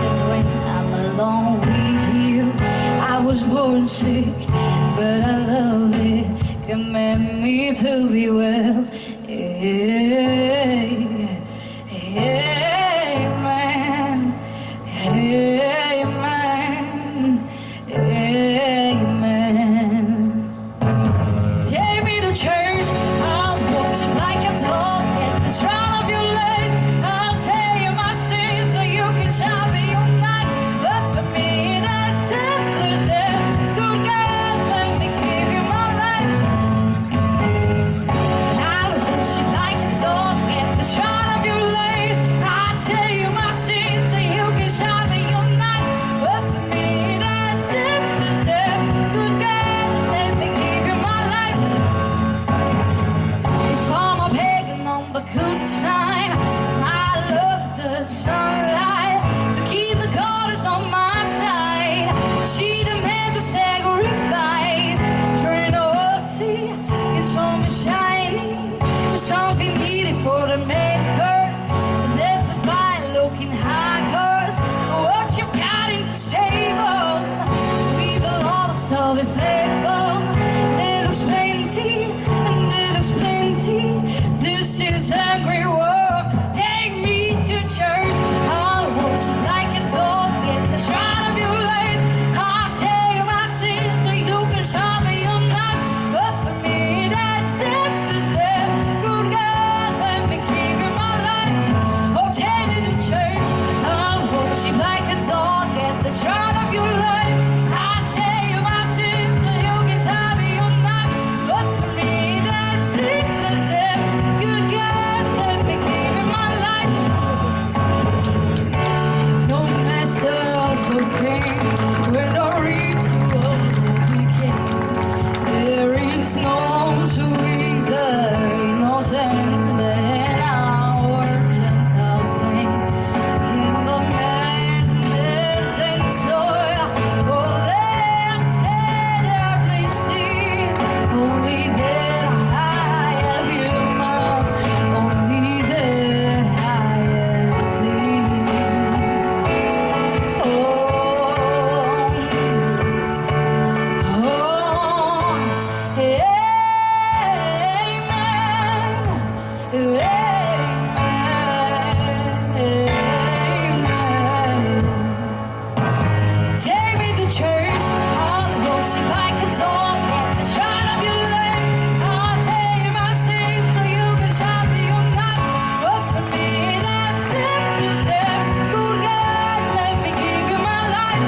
is when I'm alone with you. I will was born sick, but I love it. Command me to be well. Amen. Amen. Amen. Take me to church. I'll worship like a dog at the shrine of your legs. I'll tell you my sins so you can sharpen your knife. But for me, that death is there. Good God, let me give you my life. I'll worship like a dog at the shrine of your legs. I'll tell you my sins so you can sharpen your knife. But for me, that death is there. Good God, let me give you my life. If I'm a pagan on the good side, my love's the sunlight. To keep the goddess on my side, she demands a sacrifice. During the whole sea, it's always shining. Something beautiful to make hers. And there's a fine looking high curse. What you got in the table? We belong to still be faithful. There looks plenty, and there looks plenty. This is angry world. Take me to church. I'll worship like a dog at the shrine of your legs. I'll tell you my sins so you can sharpen your knife. But for me, that death is there. Good God, let me give you my life. Oh, take me to church. I'll worship like a dog at the shrine of your legs. I'll tell you my sins so you can sharpen your knife. But for me, that death is there. Good God, let me give you my life. No master, also king, with no ritual begin. There is no sweeter innocence than our gentle saint. In the madness and soil, oh, that tenderly seen. Only that I am human, only that I am clean. Oh, take me to church. I'll worship like a dog at the shrine of your leg. I'll tell you my sins so you can sharpen your knife. But for me, that death is there. Good God, let me give you my life.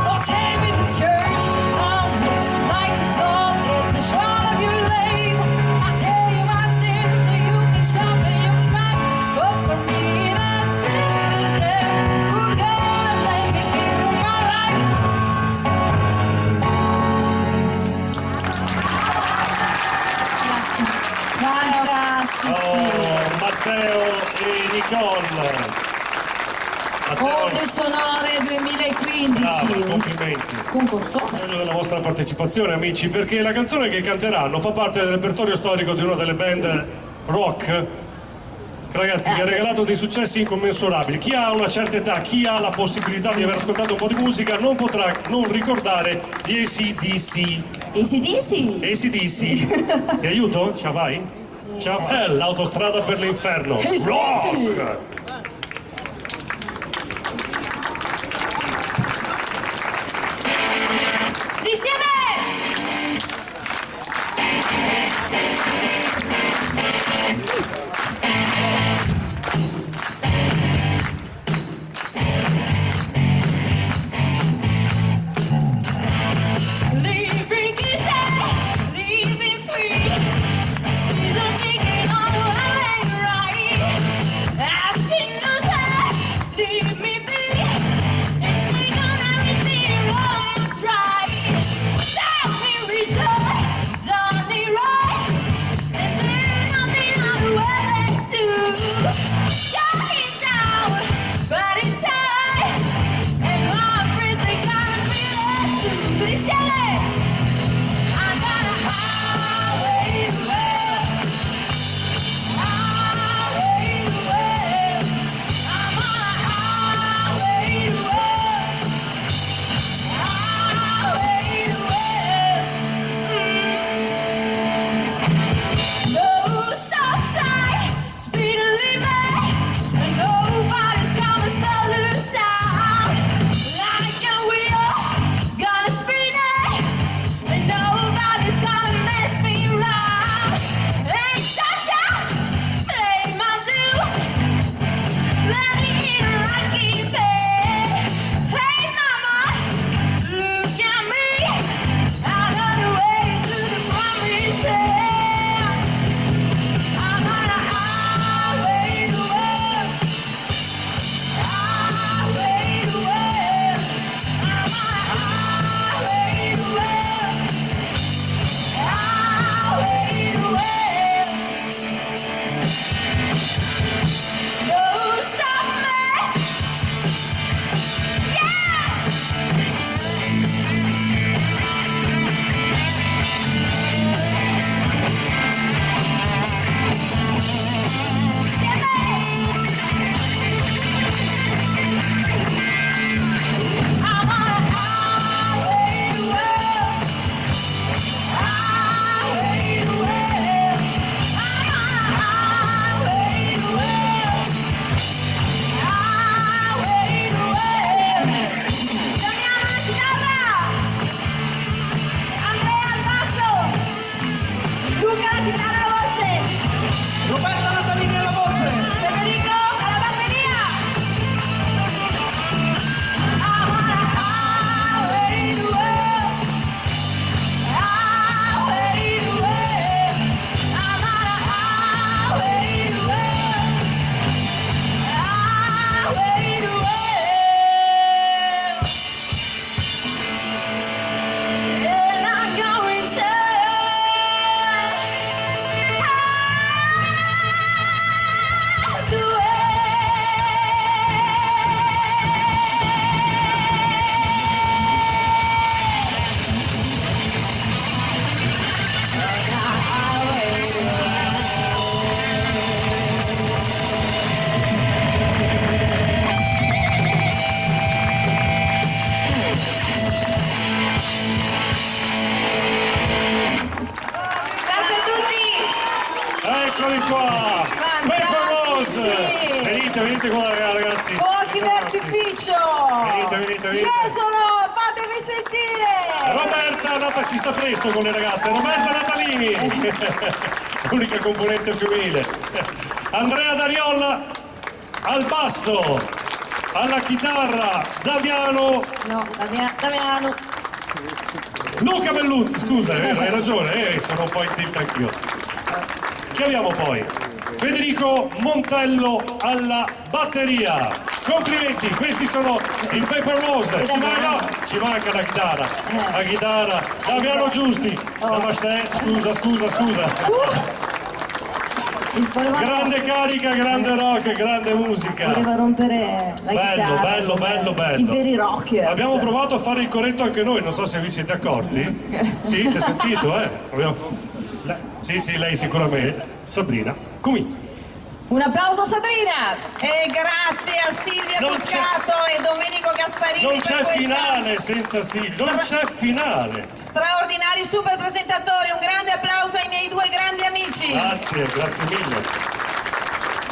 Oh, take me to church. I'll worship like a dog at the shrine of your leg. I'll tell you my sins so you can sharpen your knife. But for me, that death is there. Good God, let me give you my life. Fantastici. Oh, Matteo e Nicole. Matteo, Onde Sonore 2015. bravo, complimenti. Concorso. Voglio della vostra partecipazione, amici, perché la canzone che canteranno fa parte del repertorio storico di una delle band rock, ragazzi, che ha regalato dei successi incommensurabili. Chi ha una certa età, chi ha la possibilità di aver ascoltato un po' di musica, non potrà non ricordare gli AC/DC. ACDC. AC/DC. Ti aiuto? Ce la fai? L'autostrada per l'inferno. AC/DC. Rock! Insieme! Living easy, living free. Season ticket on the highway ride. Venite qua ragazzi. Fuochi d'artificio! Venite. Jesolo, fatevi sentire! Roberta Nata ci sta presto con le ragazze. Roberta Natalini, l'unica componente femminile. Andrea Dariolla al basso, alla chitarra Damiano. No, Damiano. Luca Belluzzi, scusa, hai ragione, sono un po' in tilt anch'io. Chiamiamo poi Federico Montello alla batteria. Complimenti, questi sono i Paper Rose. Ci manca la chitarra. La chitarra, Damiano Giusti. Namaste, scusa. Grande carica, grande rock, grande musica. Voleva rompere la chitarra. Bello. I veri rockers. Abbiamo provato a fare il corretto anche noi, non so se vi siete accorti. Sì, si è sentito, Sì, lei sicuramente. Sabrina, comincia. Un applauso a Sabrina! E grazie a Silvia Non Buscato e Domenico Gasparini Non per c'è questa finale senza Silvia, non c'è finale. straordinari super presentatori. Un grande applauso ai miei due grandi amici. Grazie mille.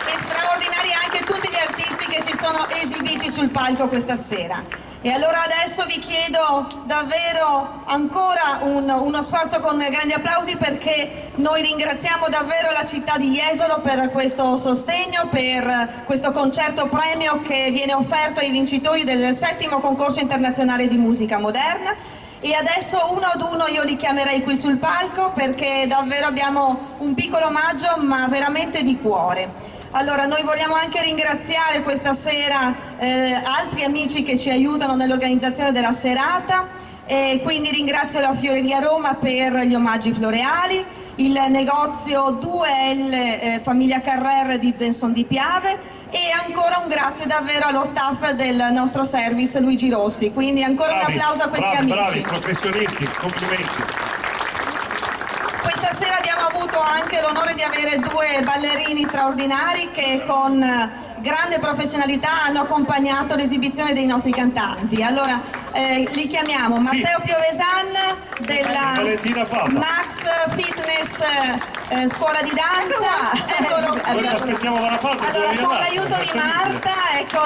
E straordinari anche tutti gli artisti che si sono esibiti sul palco questa sera. E allora adesso vi chiedo davvero ancora uno sforzo con grandi applausi, perché noi ringraziamo davvero la città di Jesolo per questo sostegno, per questo concerto premio che viene offerto ai vincitori del 7° concorso internazionale di musica moderna. E adesso uno ad uno io li chiamerei qui sul palco, perché davvero abbiamo un piccolo omaggio ma veramente di cuore. Allora, noi vogliamo anche ringraziare questa sera altri amici che ci aiutano nell'organizzazione della serata, e quindi ringrazio la Fioreria Roma per gli omaggi floreali, il negozio 2L Famiglia Carrer di Zenson di Piave, e ancora un grazie davvero allo staff del nostro service Luigi Rossi. Quindi ancora un applauso a questi amici. Bravi, professionisti, complimenti. Questa sera abbiamo avuto anche l'onore di avere due ballerini straordinari che con grande professionalità hanno accompagnato l'esibizione dei nostri cantanti. Allora li chiamiamo Matteo Piovesan della Valentina Papa. Max Fitness Scuola di Danza. Noi aspettiamo dalla parte. Allora, con l'aiuto di Marta,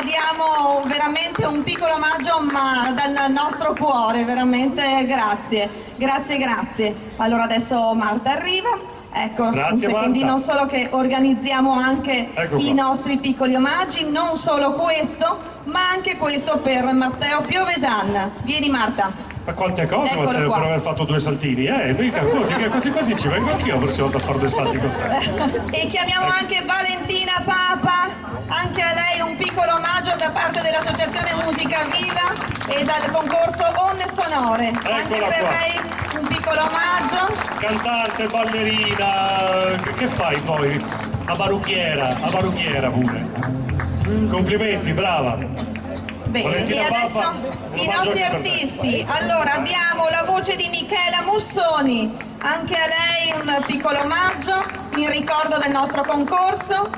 diamo veramente un piccolo omaggio, ma dal nostro cuore, veramente grazie. Allora adesso Marta arriva. Ecco, Grazie, un secondino, Marta. solo che organizziamo anche Ecco i qua. nostri piccoli omaggi, non solo questo, ma anche questo per Matteo Piovesan. Vieni Marta. Ma quante cose, Eccolo Matteo, qua. per aver fatto 2 saltini, mica che quasi ci vengo anch'io la prossima volta a fare 2 salti con te. E chiamiamo anche Valentina Papa, anche a lei un piccolo omaggio da parte dell'Associazione Musica Viva e dal concorso Onde Sonore. Anche Eccola per qua. lei un piccolo omaggio. Cantante, ballerina, che fai poi? A parrucchiera pure. Complimenti, brava. Bene, Valentina e adesso Papa, un i omaggio nostri anche per te. artisti. Allora abbiamo la voce di Michela Mussoni, anche a lei un piccolo omaggio in ricordo del nostro concorso,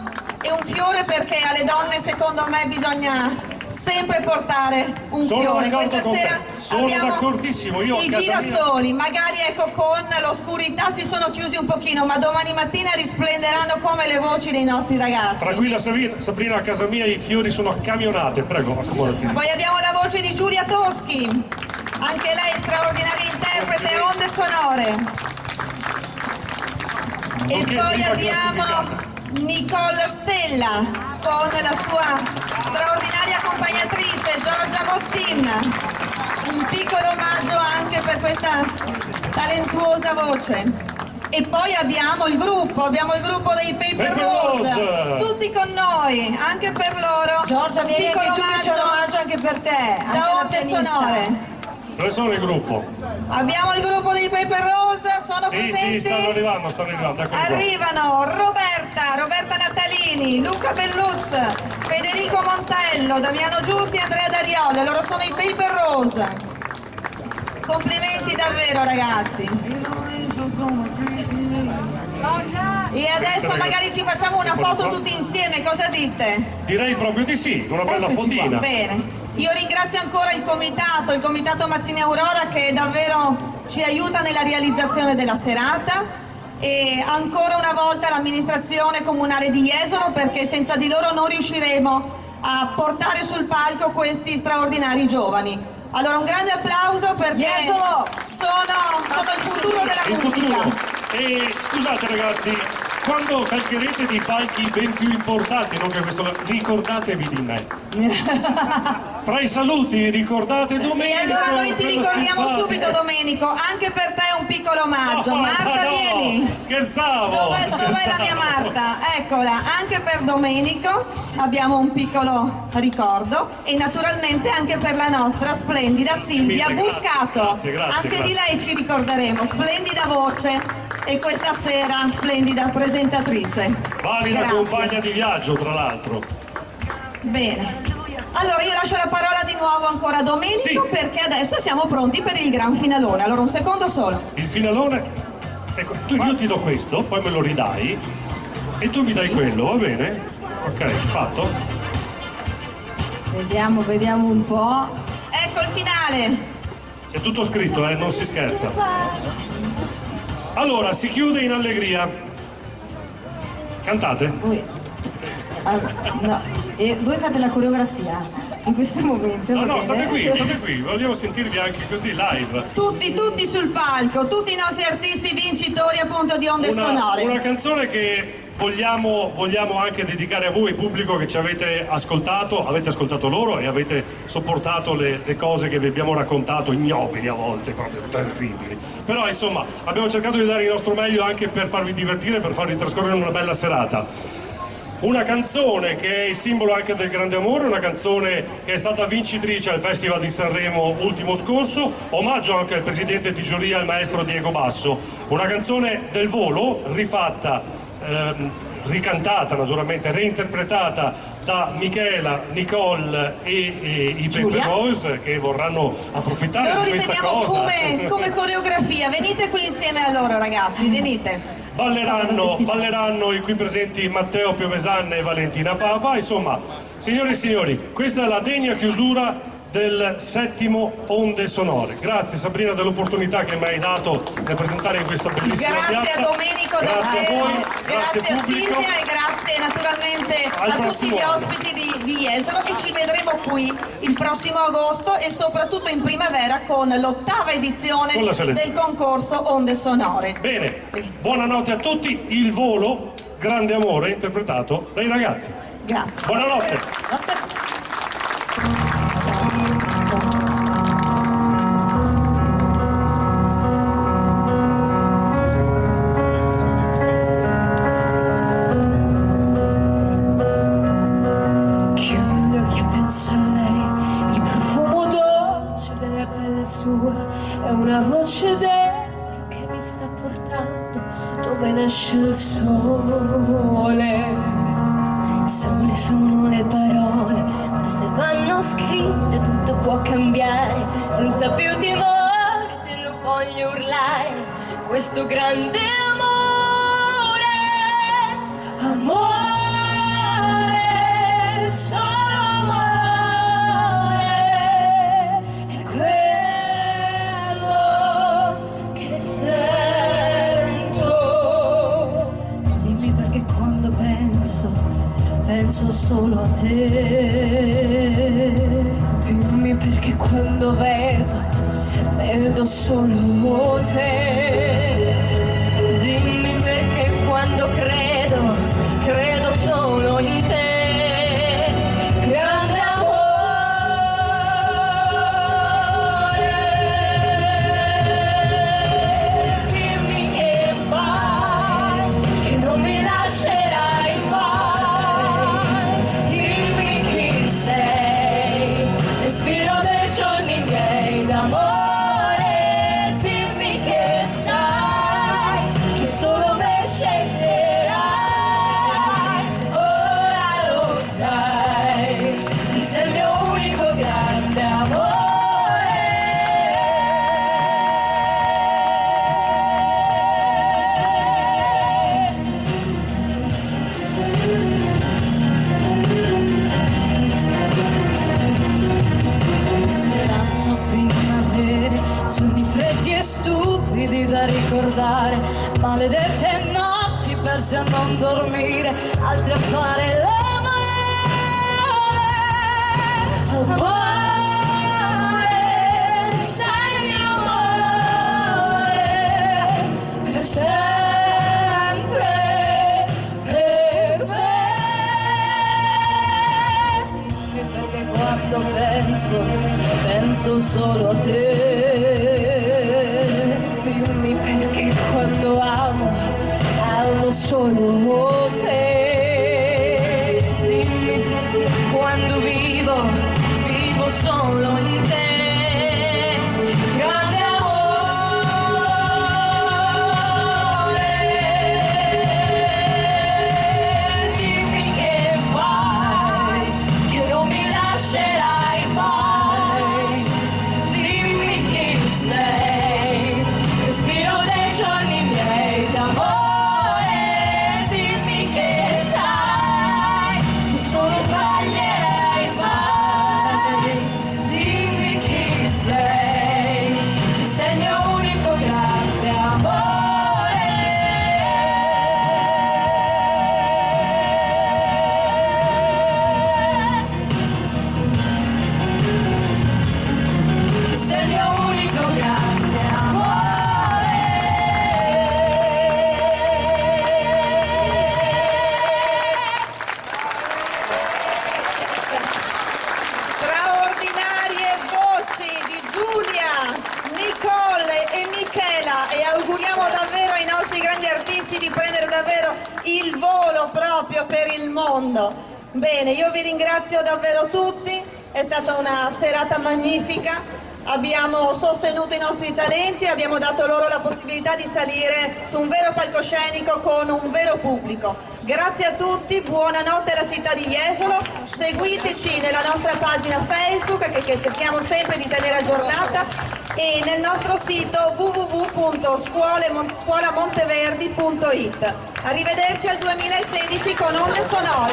e un fiore, perché alle donne secondo me bisogna sempre portare un Sono fiore. d'accordo Questa con te, sera sono abbiamo d'accordissimo, io a i casa mia- girasoli, magari ecco con l'oscurità si sono chiusi un pochino, ma domani mattina risplenderanno come le voci dei nostri ragazzi. Tranquilla Sabrina, a casa mia i fiori sono camionate, prego, accomodati. Poi abbiamo la voce di Giulia Toschi, anche lei straordinaria interprete onde sonore. E Nonché poi prima abbiamo classificata. Nicole Stella con la sua straordinaria accompagnatrice Giorgia Mozzin. Un piccolo omaggio anche per questa talentuosa voce. E poi abbiamo il gruppo dei Paper Rose, Rose. tutti con noi, anche per loro. Giorgia, vieni piccolo anche tu, che c'è un omaggio omaggio anche per te. anche da la onde pianista. sonore. Dove sono il gruppo? Abbiamo il gruppo dei Paper Rose, sono Sì, presenti? stanno arrivando, eccoli qua. Arrivano Roberta Natalini, Luca Belluzzi, Federico Montello, Damiano Giusti e Andrea Dariolla. Loro sono i Paper Rose. Complimenti davvero ragazzi. E adesso magari ci facciamo una foto tutti insieme, cosa dite? Direi proprio di sì, una bella fotina. Bene, io ringrazio ancora il comitato Mazzini Aurora, che davvero ci aiuta nella realizzazione della serata. e ancora una volta l'amministrazione comunale di Jesolo, perché senza di loro non riusciremo a portare sul palco questi straordinari giovani. Allora un grande applauso perché Jesolo! sono il futuro della Il musica. futuro. E scusate ragazzi, quando calcherete dei palchi ben più importanti, non che questo, ricordatevi di me. Tra i saluti ricordate E Domenico. allora noi ti quello ricordiamo simpatico. subito, Domenico, anche per te un piccolo omaggio. No, Marta, no, vieni. Scherzavo. Dov'è la mia Marta? Eccola, anche per Domenico abbiamo un piccolo ricordo e naturalmente anche per la nostra splendida Silvia Mille Buscato. grazie, Anche grazie. di lei ci ricorderemo, splendida voce e questa sera splendida presentatrice. Valida Grazie. compagna di viaggio, tra l'altro. Bene. Allora io lascio la parola di nuovo ancora a Domenico Sì. perché adesso siamo pronti per il gran finalone. Allora un secondo solo. Il finalone, ecco, io ti do questo, poi me lo ridai e tu mi dai quello, va bene? Ok, fatto. Vediamo un po'. Ecco il finale. C'è tutto scritto, non si scherza. Allora, si chiude in allegria. Cantate? No, e voi fate la coreografia in questo momento. No, va no, bene? state qui, vogliamo sentirvi anche così live. Tutti sul palco, tutti i nostri artisti vincitori appunto di Onde Sonore. Una canzone che vogliamo anche dedicare a voi, pubblico che ci avete ascoltato loro e avete sopportato le cose che vi abbiamo raccontato, ignobili a volte, proprio terribili. Però insomma abbiamo cercato di dare il nostro meglio anche per farvi divertire, per farvi trascorrere una bella serata. Una canzone che è il simbolo anche del grande amore, una canzone che è stata vincitrice al Festival di Sanremo ultimo scorso, omaggio anche al presidente di giuria, il maestro Diego Basso. Una canzone del volo, rifatta, ricantata naturalmente, reinterpretata da Michela, Nicole e i Pepe Boys che vorranno approfittare Loro di li questa teniamo cosa. come coreografia, venite qui insieme a loro ragazzi, venite. Balleranno i qui presenti Matteo Piovesan e Valentina Papa. Insomma, signore e signori, questa è la degna chiusura del 7° Onde Sonore. Grazie Sabrina dell'opportunità che mi hai dato di presentare in questa bellissima Grazie piazza. a Domenico, Grazie a voi, grazie a pubblico. Silvia e grazie naturalmente Al a tutti prossimo gli anno. ospiti di Jesolo e ci vedremo qui il prossimo agosto e soprattutto in primavera con l'8ª edizione Con la selezione. del concorso Onde Sonore. Bene, buonanotte a tutti. Il volo, grande amore, interpretato dai ragazzi. Grazie. Buonanotte. Chiudo gli occhi e penso a lei, il profumo dolce della pelle sua, è una voce dentro che mi sta portando dove nasce il sole. Il sole sono le parole, ma se vanno scritte tutto può cambiare, senza più timore te lo voglio urlare, questo grande amore, solo amore, è quello che sento. Dimmi perché quando penso solo a te. Dimmi perché quando vedo solo te. Dimmi perché quando credo solo in te. Grande amore, dimmi che vai, che non mi lascerai mai. Dimmi chi sei, respiro dei giorni miei d'amore. Dimmi che sai che solo me sceglierai. vecchietti e stupidi da ricordare, maledette notti perse a non dormire, altri a fare l'amore. Amore, sei mio amore, per sempre, per me. Perché quando penso solo a te. Dimmi perché quando amo solo te. Dimmi perché quando vivo solo in te. Grande amore, dimmi che non mi lascerai mai. Dimmi chi sei, respiro dei giorni miei d'amore. Dimmi che sai che non sbaglierai mai. Dimmi chi sei, che sei il mio unico grande amore. Che sei il mio unico grande amore. Straordinarie voci di Giulia, Nicole e Michela, e auguriamo davvero ai nostri grandi artisti di prendere davvero il volo proprio per il mondo. Bene, io vi ringrazio davvero tutti, è stata una serata magnifica, abbiamo sostenuto i nostri talenti, abbiamo dato loro la possibilità di salire su un vero palcoscenico con un vero pubblico. Grazie a tutti, buonanotte alla città di Jesolo, seguiteci nella nostra pagina Facebook che cerchiamo sempre di tenere aggiornata e nel nostro sito www.scuolamonteverdi.it. Arrivederci al 2016 con Onde Sonore.